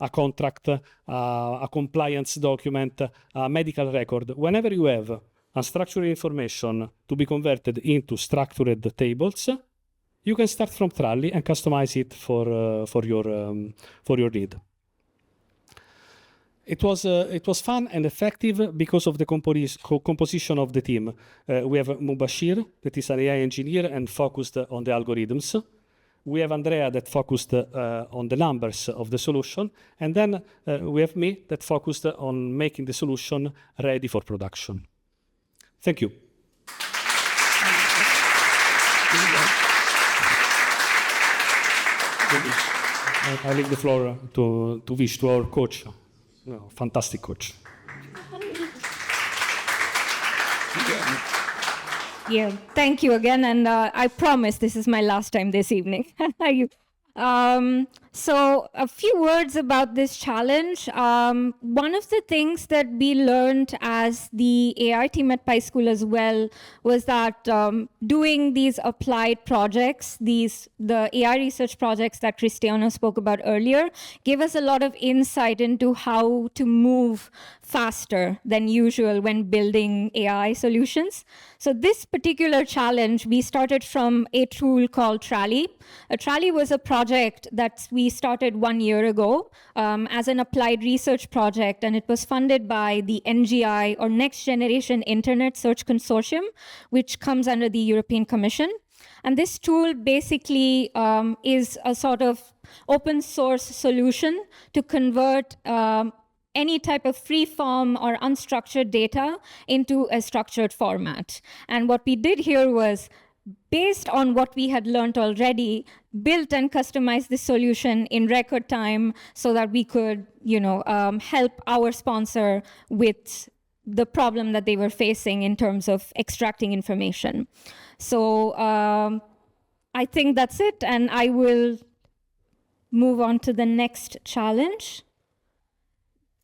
a contract, a compliance document, a medical record. Whenever you have unstructured information to be converted into structured tables, you can start from Trolley and customize it for your need. It was fun and effective because of the composition of the team. We have Mubashir, that is an AI engineer and focused on the algorithms. We have Andrea that focused on the numbers of the solution. And then we have me that focused on making the solution ready for production. Thank you. I leave the floor to Vish, to our coach. No, fantastic coach. Yeah, thank you again, and I promise this is my last time this evening. So a few words about this challenge. One of the things that we learned as the AI team at Pi School as well was that doing these applied projects, the AI research projects that Cristiano spoke about earlier, gave us a lot of insight into how to move faster than usual when building AI solutions. So this particular challenge, we started from a tool called Trolley. Trolley was a project that we started 1 year ago as an applied research project, and it was funded by the NGI, or Next Generation Internet Search Consortium, which comes under the European Commission. And this tool basically is a sort of open source solution to convert any type of free form or unstructured data into a structured format. And what we did here was, based on what we had learned already, built and customized this solution in record time so that we could, help our sponsor with the problem that they were facing in terms of extracting information. So I think that's it, and I will move on to the next challenge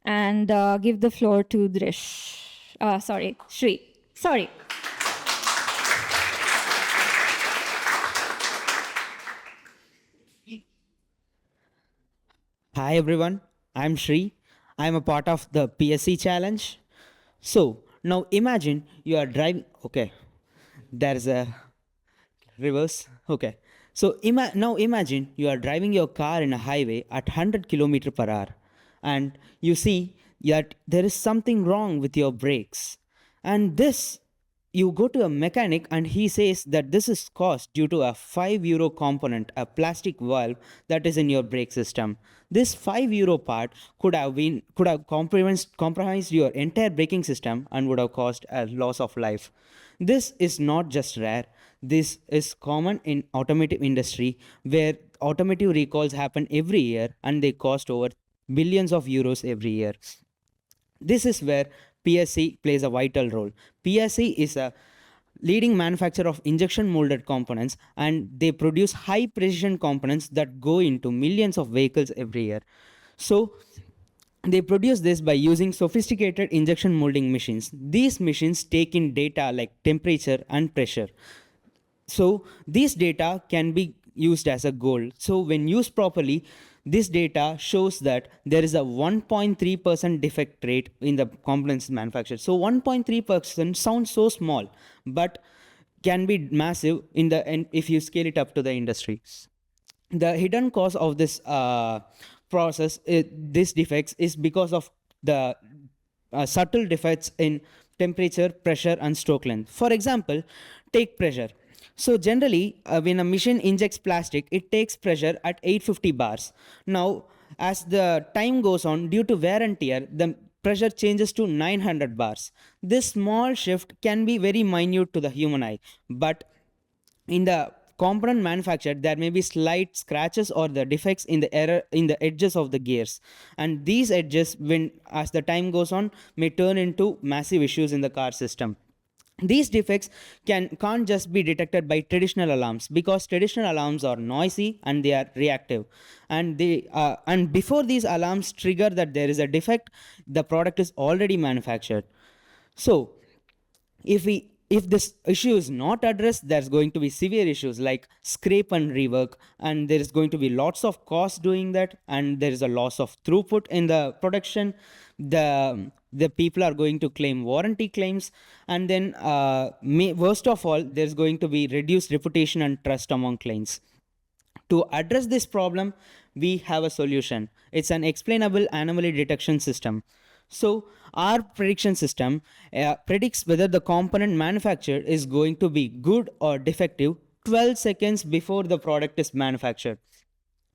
and give the floor to Sri. Sorry. Hi everyone, I'm Shri. I'm a part of the PSC challenge. So now imagine you are driving, okay, there's a reverse, okay. So now imagine you are driving your car in a highway at 100 kilometer per hour, and you see that there is something wrong with your brakes. And this, you go to a mechanic and he says that this is caused due to a €5 component, a plastic valve that is in your brake system. This €5 part could have compromised your entire braking system and would have caused a loss of life. This is not just rare. This is common in automotive industry, where automotive recalls happen every year and they cost over billions of euros every year. This is where PSC plays a vital role. PSC is a leading manufacturer of injection molded components, and they produce high precision components that go into millions of vehicles every year. So they produce this by using sophisticated injection molding machines. These machines take in data like temperature and pressure. So these data can be used as a goal. So when used properly, this data shows that there is a 1.3% defect rate in the components manufactured. So 1.3% sounds so small, but can be massive in the end if you scale it up to the industry. The hidden cause of this process, this defects, is because of the subtle defects in temperature, pressure, and stroke length. For example, take pressure. So generally, when a machine injects plastic, it takes pressure at 850 bars. Now, as the time goes on, due to wear and tear, the pressure changes to 900 bars. This small shift can be very minute to the human eye, but in the component manufactured, there may be slight scratches or the defects in the edges of the gears, and these edges, when as the time goes on, may turn into massive issues in the car system. These defects can't just be detected by traditional alarms, because traditional alarms are noisy and they are reactive, and before these alarms trigger that there is a defect, the product is already manufactured. So if this issue is not addressed, there's going to be severe issues like scrape and rework, and there is going to be lots of cost doing that, and there is a loss of throughput in the production. The people are going to claim warranty claims, and then worst of all, there's going to be reduced reputation and trust among clients. To address this problem, we have a solution. It's an explainable anomaly detection system. So our prediction system predicts whether the component manufactured is going to be good or defective 12 seconds before the product is manufactured.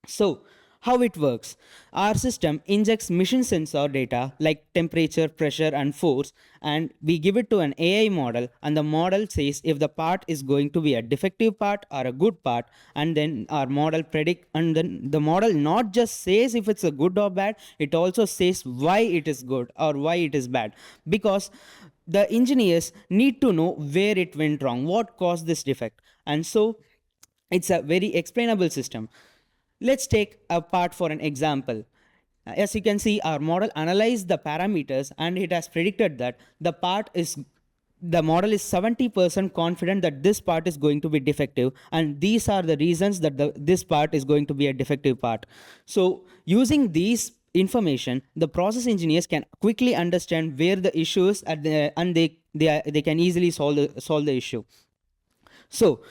So how it works: our system injects machine sensor data like temperature, pressure, and force, and we give it to an AI model, and the model says if the part is going to be a defective part or a good part, and then our model predict, and then the model not just says if it's a good or bad, it also says why it is good or why it is bad, because the engineers need to know where it went wrong, what caused this defect. And so it's a very explainable system. Let's take a part for an example. As you can see, our model analyzed the parameters and it has predicted that the model is 70% confident that this part is going to be defective, and these are the reasons that this part is going to be a defective part. So using these information, the process engineers can quickly understand where the issue is and they can easily solve the issue. So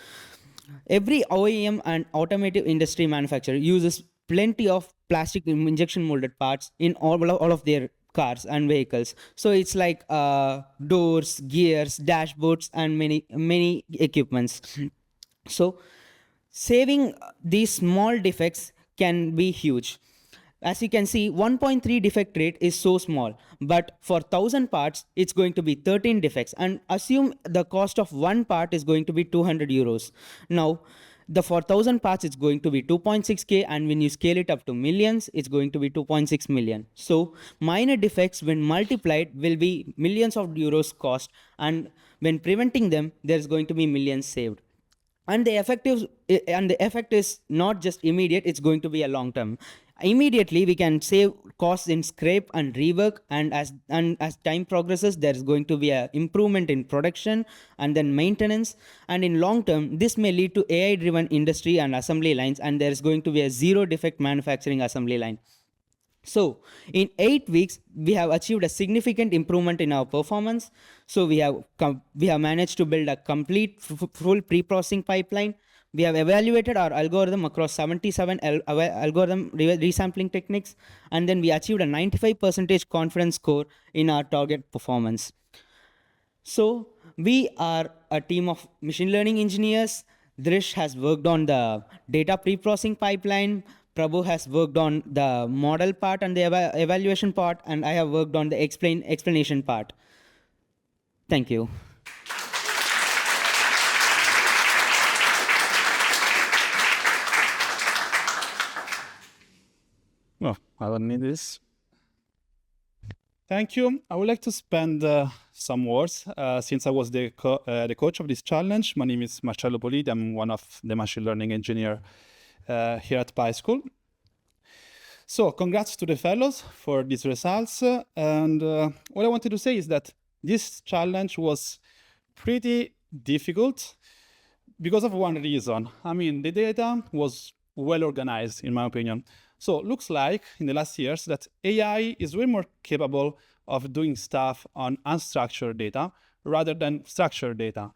every OEM and automotive industry manufacturer uses plenty of plastic injection molded parts in all of their cars and vehicles. So it's like doors, gears, dashboards, and many equipments. So saving these small defects can be huge. As you can see, 1.3 defect rate is so small, but for 1,000 parts, it's going to be 13 defects. And assume the cost of one part is going to be €200. Now, for 1,000 parts, it's going to be 2.6K, and when you scale it up to millions, it's going to be 2.6 million. So minor defects, when multiplied, will be millions of euros cost, and when preventing them, there's going to be millions saved. And the effect is not just immediate, it's going to be a long term. Immediately, we can save costs in scrape and rework, and as time progresses, there is going to be an improvement in production and then maintenance. And in long term, this may lead to AI-driven industry and assembly lines, and there is going to be a zero defect manufacturing assembly line. So in 8 weeks, we have achieved a significant improvement in our performance. So we have managed to build a complete full pre-processing pipeline. We have evaluated our algorithm across 77 algorithm resampling techniques, and then we achieved a 95% confidence score in our target performance. So we are a team of machine learning engineers. Drish has worked on the data pre-processing pipeline. Prabhu has worked on the model part and the evaluation part, and I have worked on the explanation part. Thank you. Oh, I don't need this. Thank you. I would like to spend some words since I was the coach of this challenge. My name is Marcello Politi. I'm one of the machine learning engineer here at PySchool. So congrats to the fellows for these results. And what I wanted to say is that this challenge was pretty difficult because of one reason. I mean, the data was well organized, in my opinion. So it looks like in the last years that AI is way more capable of doing stuff on unstructured data rather than structured data.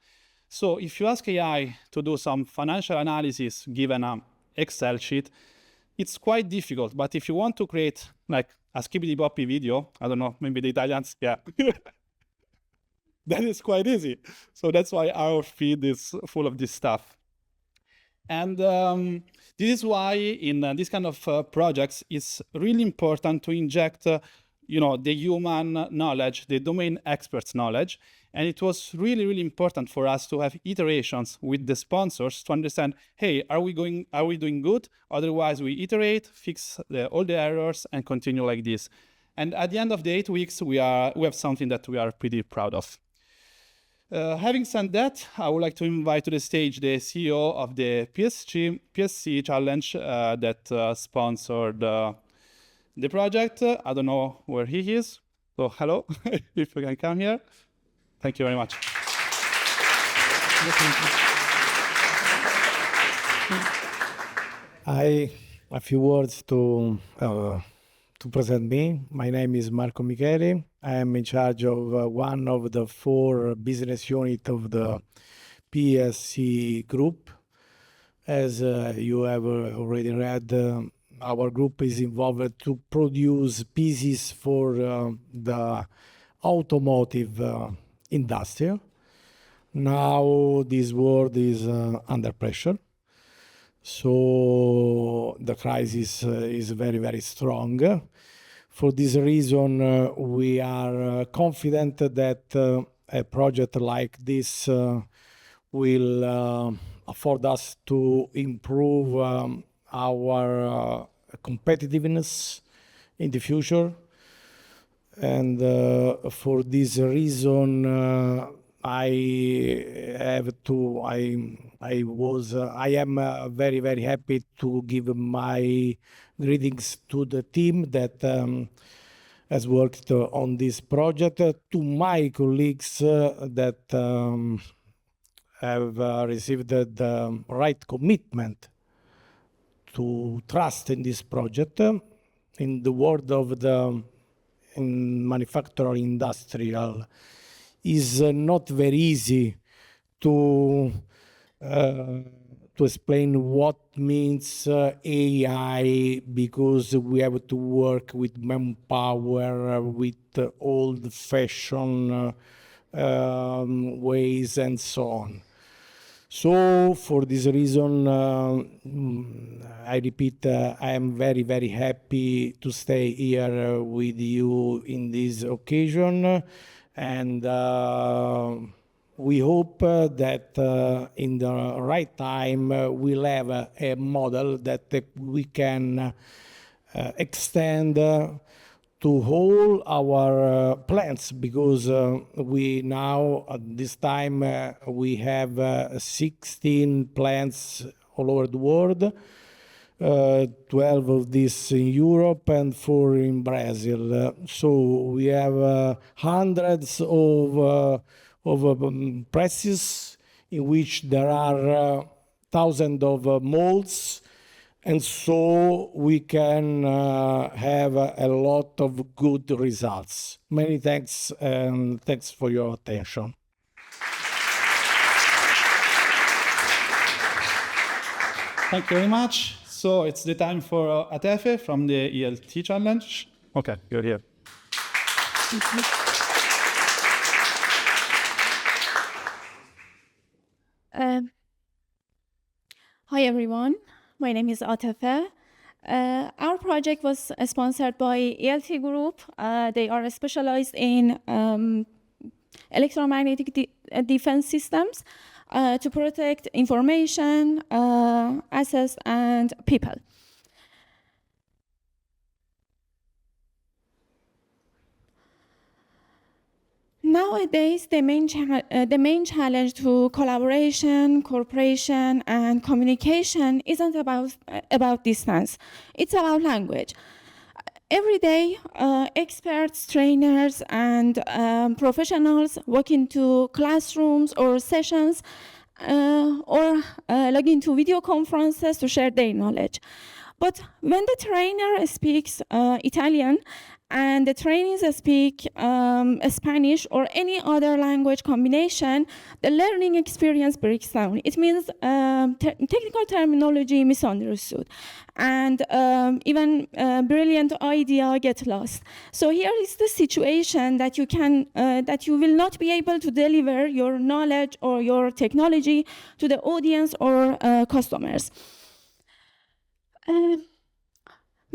So if you ask AI to do some financial analysis given an Excel sheet, it's quite difficult. But if you want to create like a skibbity boppy video, I don't know, maybe the Italians, yeah, that is quite easy. So that's why our feed is full of this stuff. And this is why in this kind of projects, it's really important to inject the human knowledge, the domain experts knowledge. And it was really, really important for us to have iterations with the sponsors to understand, hey, are we doing good? Otherwise, we iterate, fix all the errors, and continue like this. And at the end of the 8 weeks, we have something that we are pretty proud of. Having said that, I would like to invite to the stage the CEO of the PSC challenge that sponsored the project. I don't know where he is. So hello, if you can come here. Thank you very much. A few words to present me. My name is Marco Micheli. I am in charge of one of the 4 business units of the PSC group. As you have already read, our group is involved to produce pieces for the automotive industry. Now this world is under pressure. So the crisis is very, very strong. For this reason, we are confident that a project like this will afford us to improve our competitiveness in the future. And for this reason, I am very, very happy to give my greetings to the team that has worked on this project, to my colleagues that have received the right commitment to trust in this project. In the world of the manufacturing industrial, is not very easy to explain what means AI, because we have to work with manpower, with old-fashioned ways and so on. So for this reason, I repeat, I am very, very happy to stay here with you in this occasion. And we hope that in the right time we'll have a model that we can extend to all our plants, because we now at this time we have 16 plants all over the world, 12 of these in Europe and 4 in Brazil. So we have hundreds of presses in which there are thousands of molds, and so we can have a lot of good results. Many thanks, and thanks for your attention. Thank you very much. So it's the time for Atefe from the ELT challenge. Okay, you're here. Hi everyone, my name is Atefe. Our project was sponsored by ELT Group. They are specialized in electromagnetic defense systems to protect information, assets, and people. Nowadays, the main challenge to collaboration, cooperation, and communication isn't about distance. It's about language. Every day, experts, trainers, and professionals walk into classrooms or sessions or log into video conferences to share their knowledge. But when the trainer speaks Italian and the trainees speak Spanish or any other language combination, the learning experience breaks down. It means technical terminology misunderstood, and even brilliant idea get lost. So here is the situation that you will not be able to deliver your knowledge or your technology to the audience or customers.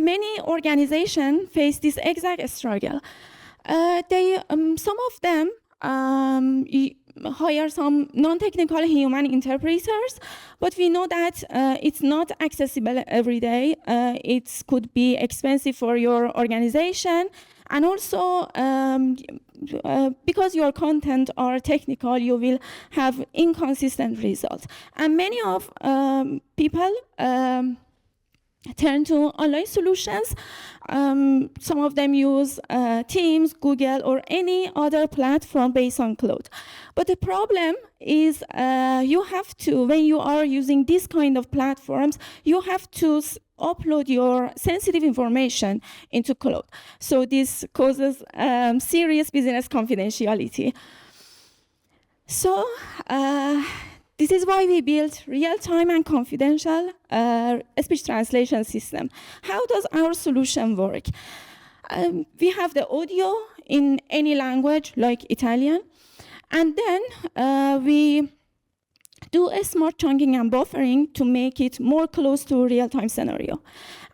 Many organizations face this exact struggle. Some of them hire some non-technical human interpreters, but we know that it's not accessible every day. It could be expensive for your organization, and also because your content are technical, you will have inconsistent results. And many of people turn to online solutions. Some of them use Teams, Google, or any other platform based on cloud. But the problem is you have to, when you are using this kind of platforms, you have to upload your sensitive information into cloud. So this causes serious business confidentiality. So this is why we built real-time and confidential speech translation system. How does our solution work? We have the audio in any language, like Italian, and then we do a smart chunking and buffering to make it more close to a real-time scenario.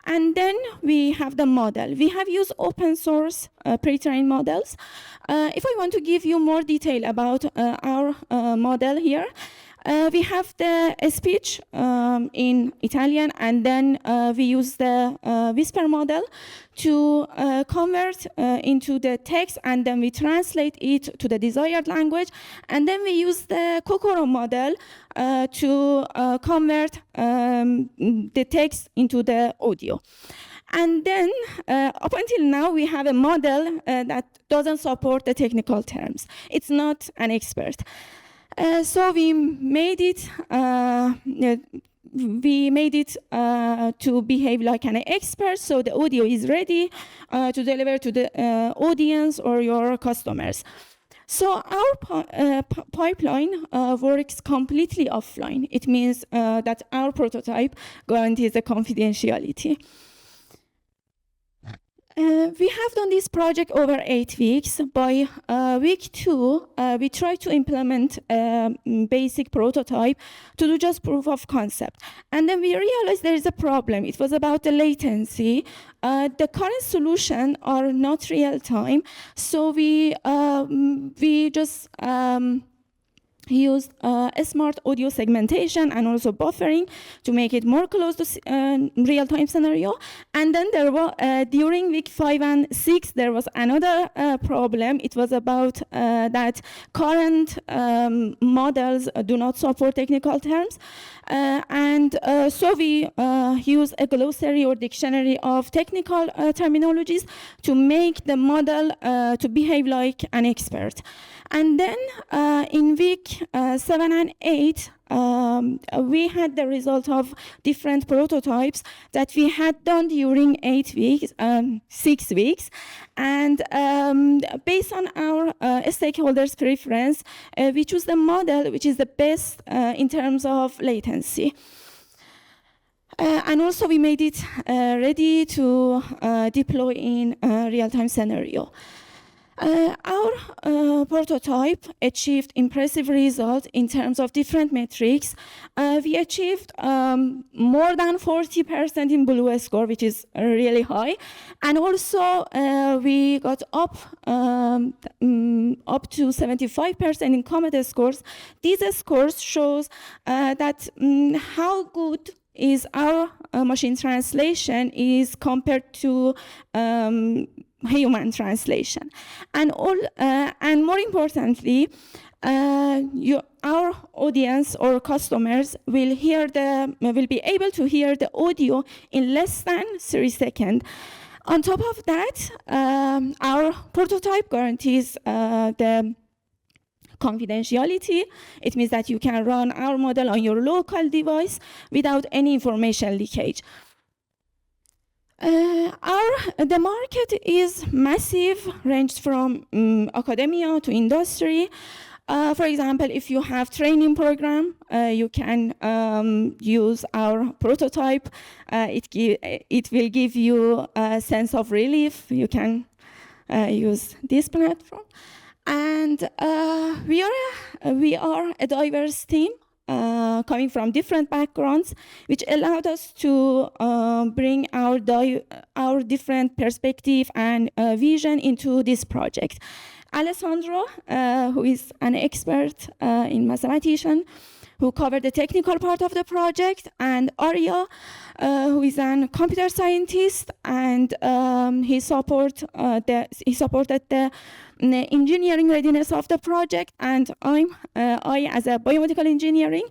And then we have the model. We have used open source pre-trained models. If I want to give you more detail about our model here, we have the speech in Italian, and then we use the whisper model to convert into the text, and then we translate it to the desired language, and then we use the Kokoro model to convert the text into the audio. And then, up until now, we have a model that doesn't support the technical terms. It's not an expert. So we made it to behave like an expert, so the audio is ready to deliver to the audience or your customers. So our pipeline works completely offline. It means that our prototype guarantees the confidentiality. We have done this project over 8 weeks. By week 2, we tried to implement a basic prototype to do just proof of concept. And then we realized there is a problem. It was about the latency. The current solutions are not real time, so we just used a smart audio segmentation and also buffering to make it more close to real-time scenario. And then there was, during week 5 and 6, there was another problem. It was about that current models do not support technical terms. So we use a glossary or dictionary of technical terminologies to make the model to behave like an expert. And then in week 7 and 8, we had the result of different prototypes that we had done during 6 weeks. And based on our stakeholders' preference, we choose the model which is the best in terms of latency. And also we made it ready to deploy in a real-time scenario. Our prototype achieved impressive results in terms of different metrics. We achieved more than 40% in Blue score, which is really high. And also we got up to 75% in Comet scores. These scores shows that how good is our machine translation is compared to human translation, and more importantly, our audience or customers will be able to hear the audio in less than 3 seconds. On top of that, our prototype guarantees the confidentiality. It means that you can run our model on your local device without any information leakage. The market is massive, ranged from academia to industry. For example, if you have training program, you can use our prototype. It will give you a sense of relief. You can use this platform. And we are a diverse team coming from different backgrounds, which allowed us to bring our different perspective and vision into this project. Alessandro, who is an expert in mathematician, who covered the technical part of the project, and Arya, who is a computer scientist, and he supported the engineering readiness of the project, and I, as a biomedical engineering,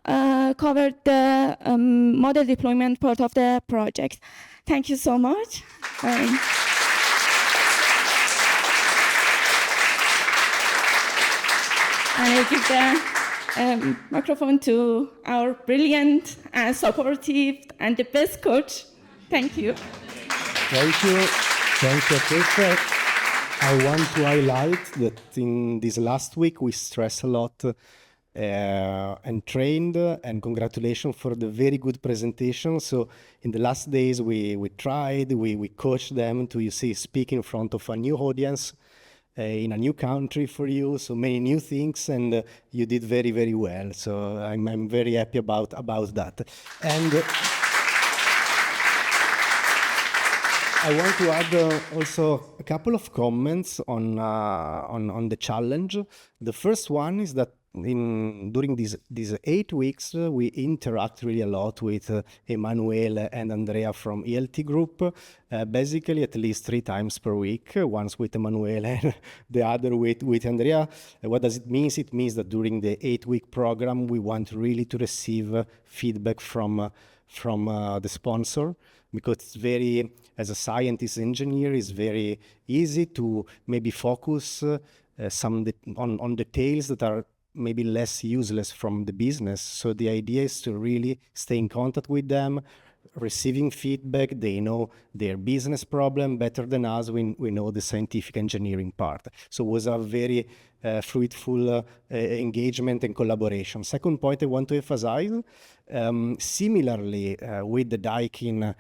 covered the model deployment part of the project. Thank you so much. And I give the microphone to our brilliant and supportive and the best coach. Thank you. Thank you. Thank you, Tessa. I want to highlight that in this last week we stressed a lot and trained, and congratulations for the very good presentation. So in the last days we tried, we coached them to, speak in front of a new audience in a new country for you, so many new things, and you did very, very well. So I'm very happy about that. And I want to add also a couple of comments on the challenge. The first one is that during these 8 weeks, we interact really a lot with Emanuele and Andrea from ELT Group, basically at least 3 times per week, once with Emanuele and the other with Andrea. What does it mean? It means that during the 8-week program, we want really to receive feedback from the sponsor, because it's very, as a scientist engineer, it's very easy to maybe focus on details that are maybe less useless from the business. So the idea is to really stay in contact with them, receiving feedback. They know their business problem better than us. We know the scientific engineering part. So it was a very fruitful engagement and collaboration. Second point I want to emphasize, similarly with the Daikin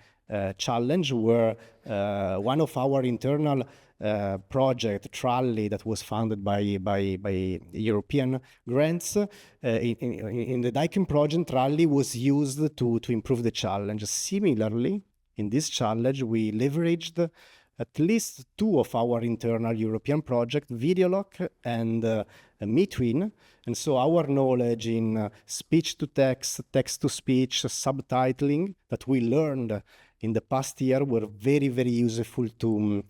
challenge, where one of our internal project, Trolley, that was funded by European grants. In the Daikin project, Trolley was used to improve the challenge. Similarly, in this challenge, we leveraged at least 2 of our internal European projects, Videolock and Metwin. And so our knowledge in speech-to-text, text-to-speech, subtitling that we learned in the past year were very, very useful to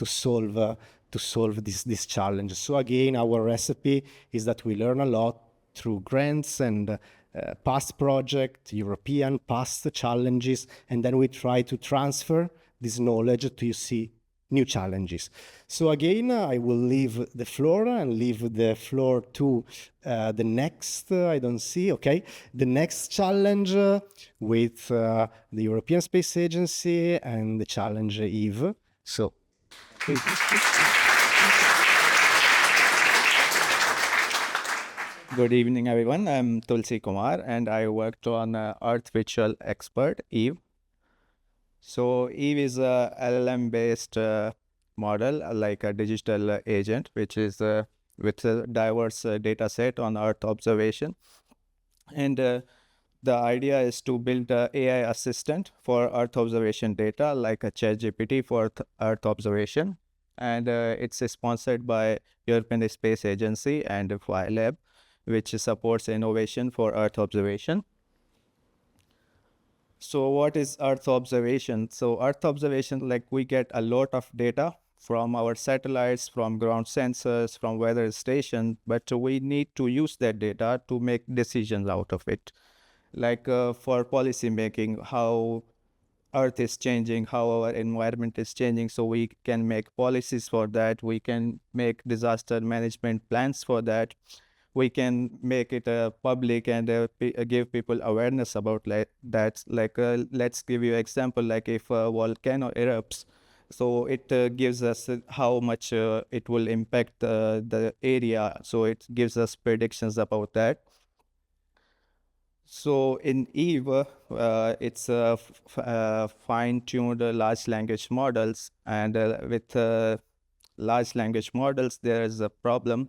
solve this challenge. So again, our recipe is that we learn a lot through grants and past projects, European past challenges, and then we try to transfer this knowledge to new challenges. So again, I will leave the floor to the next, the next challenge with the European Space Agency and the challenge Eve. So, please. Good evening, everyone. I'm Tulsi Kumar, and I worked on Artificial Expert, Eve. So Eve is a LLM-based model, like a digital agent, which is with a diverse data set on Earth observation. And the idea is to build a AI assistant for Earth observation data, like a ChatGPT for Earth observation. And it's sponsored by European Space Agency and Lab, which supports innovation for Earth observation. So what is Earth observation? So Earth observation, like we get a lot of data from our satellites, from ground sensors, from weather station, but we need to use that data to make decisions out of it. Like for policy making, how Earth is changing, how our environment is changing, so we can make policies for that. We can make disaster management plans for that. We can make it public and give people awareness about that. Like let's give you an example. Like if a volcano erupts, so it gives us how much it will impact the area. So it gives us predictions about that. So in Eve, it's fine-tuned large language models, and with large language models, there is a problem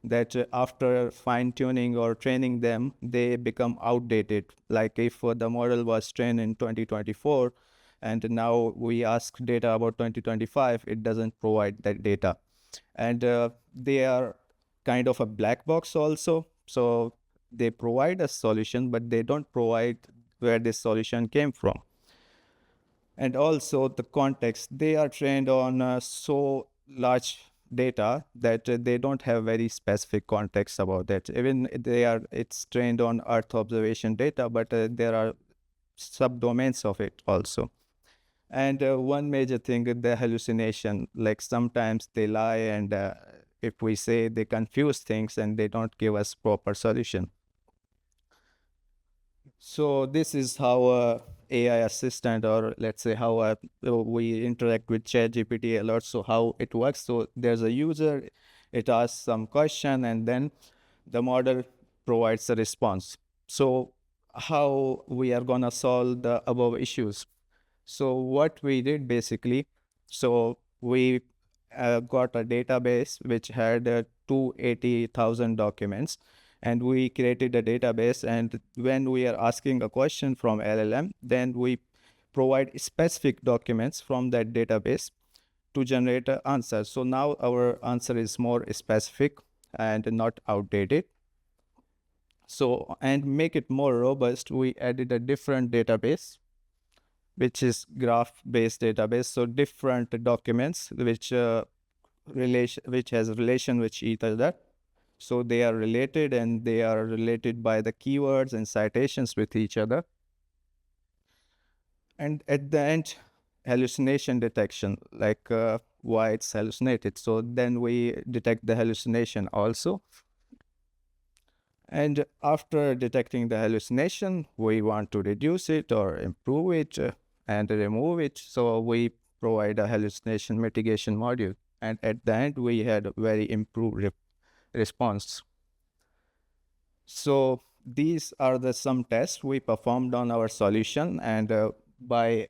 that after fine-tuning or training them, they become outdated. Like if the model was trained in 2024, and now we ask data about 2025, it doesn't provide that data. And they are kind of a black box also. So they provide a solution, but they don't provide where this solution came from. And also the context, they are trained on so large data that they don't have very specific context about that. Even it's trained on Earth observation data, but there are subdomains of it also. And one major thing is the hallucination. Like sometimes they lie, and if we say, they confuse things and they don't give us proper solution. So this is how AI assistant, or let's say how we interact with ChatGPT a lot. So how it works. So there's a user, it asks some question, and then the model provides a response. So how we are gonna solve the above issues? So what we did basically, so we got a database which had 280,000 documents, and we created a database. And when we are asking a question from LLM, then we provide specific documents from that database to generate an answer. So now our answer is more specific and not outdated. So, and make it more robust, we added a different database, which is graph-based database. So different documents which has relation with each other. So they are related, and they are related by the keywords and citations with each other. And at the end, hallucination detection, like why it's hallucinated. So then we detect the hallucination also. And after detecting the hallucination, we want to reduce it or improve it and remove it. So we provide a hallucination mitigation module. And at the end, we had a very improved response. So these are some tests we performed on our solution, and by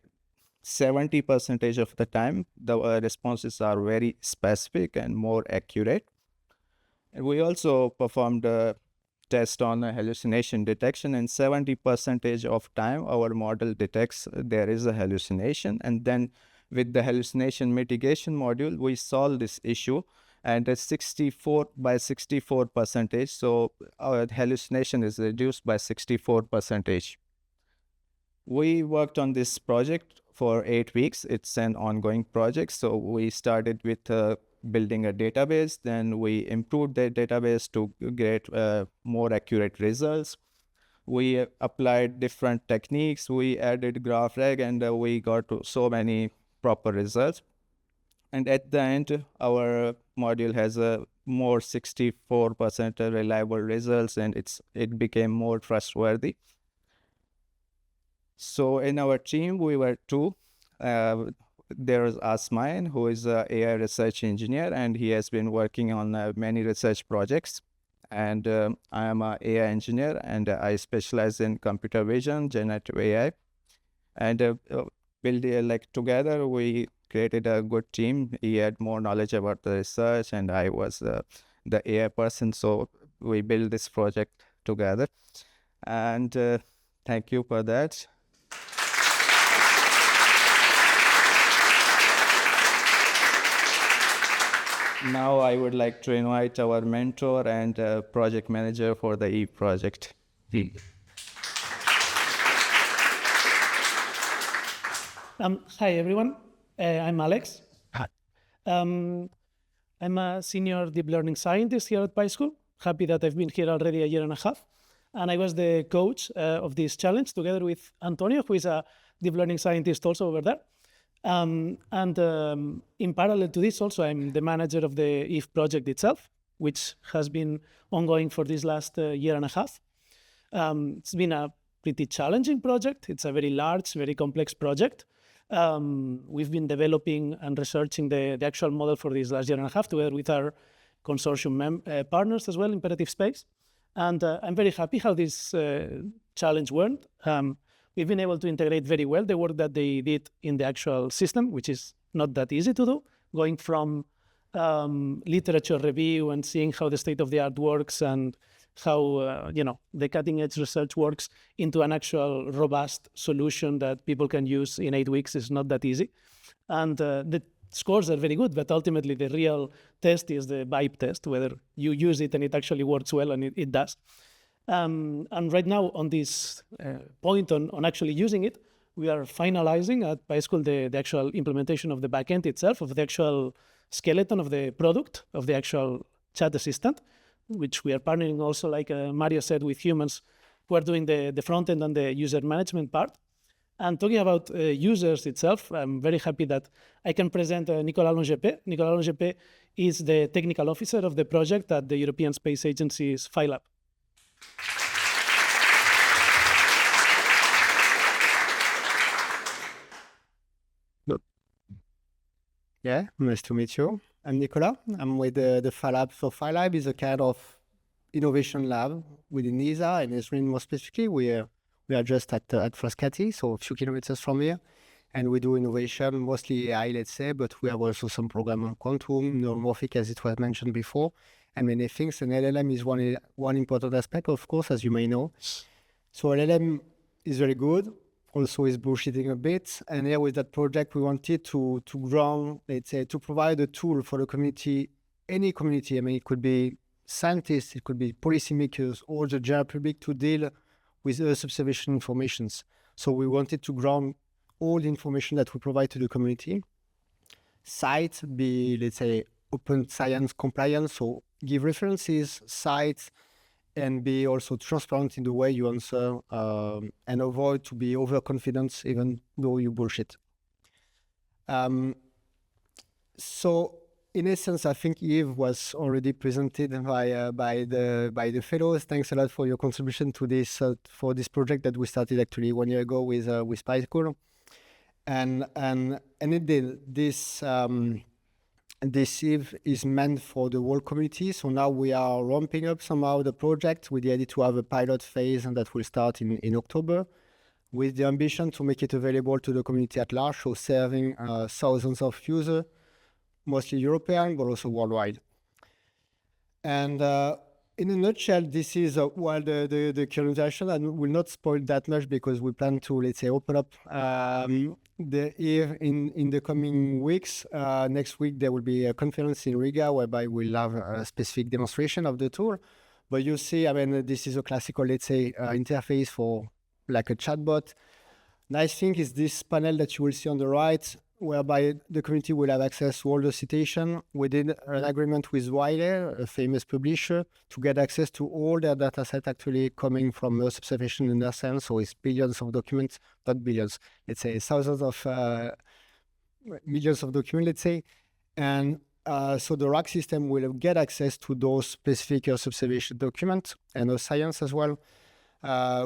70% of the time, the responses are very specific and more accurate. And we also performed a test on hallucination detection, and 70% of time our model detects there is a hallucination. And then with the hallucination mitigation module, we solve this issue, and 64%. So our hallucination is reduced by 64%. We worked on this project for 8 weeks. It's an ongoing project. So we started with building a database. Then we improved the database to get more accurate results. We applied different techniques. We added graph rag, and we got so many proper results. And at the end, our module has a more 64% reliable results, and it became more trustworthy. So in our team, we were two. There's Asmain, who is an AI research engineer, and he has been working on many research projects. and I am an AI engineer, and I specialize in computer vision, generative AI. And together we created a good team. He had more knowledge about the research, and I was the AI person. So we built this project together. And thank you for that. Now I would like to invite our mentor and project manager for the EVE project. Hi, everyone. I'm Alex. Hi. I'm a senior deep learning scientist here at PySchool. Happy that I've been here already a year and a half. And I was the coach of this challenge together with Antonio, who is a deep learning scientist also over there. In parallel to this also, I'm the manager of the EVE project itself, which has been ongoing for this last year and a half. It's been a pretty challenging project. It's a very large, very complex project. We've been developing and researching the actual model for this last year and a half together with our consortium partners as well, Imperative Space. And I'm very happy how this challenge went. We've been able to integrate very well the work that they did in the actual system, which is not that easy to do, going from literature review and seeing how the state-of-the-art works and how the cutting-edge research works into an actual robust solution that people can use in 8 weeks is not that easy. And the scores are very good, but ultimately the real test is the vibe test, whether you use it and it actually works well, and it does. And right now on this point on actually using it, we are finalizing at PySchool the actual implementation of the backend itself, of the actual skeleton of the product, of the actual chat assistant, which we are partnering also, like Mario said, with humans who are doing the front end and the user management part. And talking about users itself, I'm very happy that I can present Nicolas Longepé. Nicolas Longepé is the technical officer of the project at the European Space Agency's PhyLab. Yeah, nice to meet you. I'm Nicolas. I'm with the PhyLab. So PhyLab is a kind of innovation lab within ESA, and Esrin more specifically. We are just at Frascati, so a few kilometers from here, and we do innovation, mostly AI, let's say, but we have also some program on quantum, neuromorphic, as it was mentioned before, and many things. And LLM is one important aspect, of course, as you may know. So LLM is very good. Also is bullshitting a bit. And here with that project, we wanted to ground, let's say, to provide a tool for the community, any community. I mean, it could be scientists, it could be policymakers, or the general public to deal with Earth observation informations. So we wanted to ground all the information that we provide to the community. Cite, be, let's say, open science compliant, so give references, cite, and be also transparent in the way you answer, and avoid to be overconfident even though you bullshit. So in essence, I think Eve was already presented by the fellows. Thanks a lot for your contribution to this for this project that we started actually 1 year ago with PySchool. And indeed, this Eve is meant for the whole community. So now we are ramping up somehow the project with the idea to have a pilot phase, and that will start in October, with the ambition to make it available to the community at large, so serving thousands of users, mostly European, but also worldwide. And in a nutshell, this is the current version, and will not spoil that much because we plan to, let's say, open up the Eve in the coming weeks. Next week, there will be a conference in Riga whereby we'll have a specific demonstration of the tool. But you see, I mean, this is a classical, let's say, interface for like a chatbot. Nice thing is this panel that you will see on the right, whereby the community will have access to all the citation. We did an agreement with Wiley, a famous publisher, to get access to all their data set actually coming from Earth observation in that sense. So it's billions of documents, not billions, let's say thousands of millions of documents, let's say. And so the RAG system will get access to those specific Earth observation documents and Earth science as well.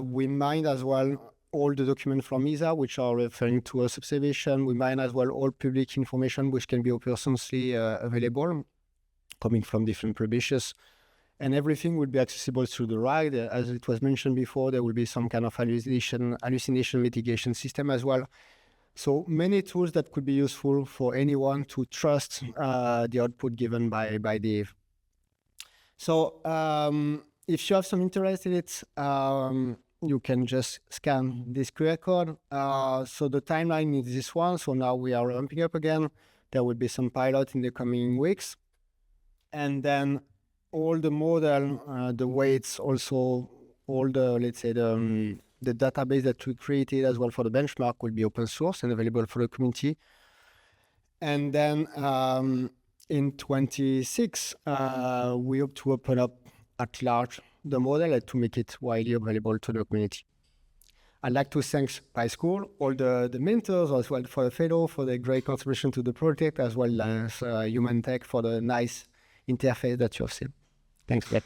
We mine as well all the documents from ESA, which are referring to Earth observation. We mine as well all public information, which can be open sourcely available, coming from different publishers. and everything will be accessible through the RAG. As it was mentioned before, there will be some kind of hallucination mitigation system as well. So many tools that could be useful for anyone to trust the output given by Dave. So if you have some interest in it, you can just scan this QR code. So the timeline is this one. So now we are ramping up again. There will be some pilot in the coming weeks. And then all the model, the weights, also all the, let's say, the database that we created as well for the benchmark will be open source and available for the community. And then in 26, we hope to open up at large the model and to make it widely available to the community. I'd like to thank PySchool, all the mentors, as well for the fellow, for the great contribution to the project, as well as Human Tech for the nice interface that you have seen. Thanks, Brett.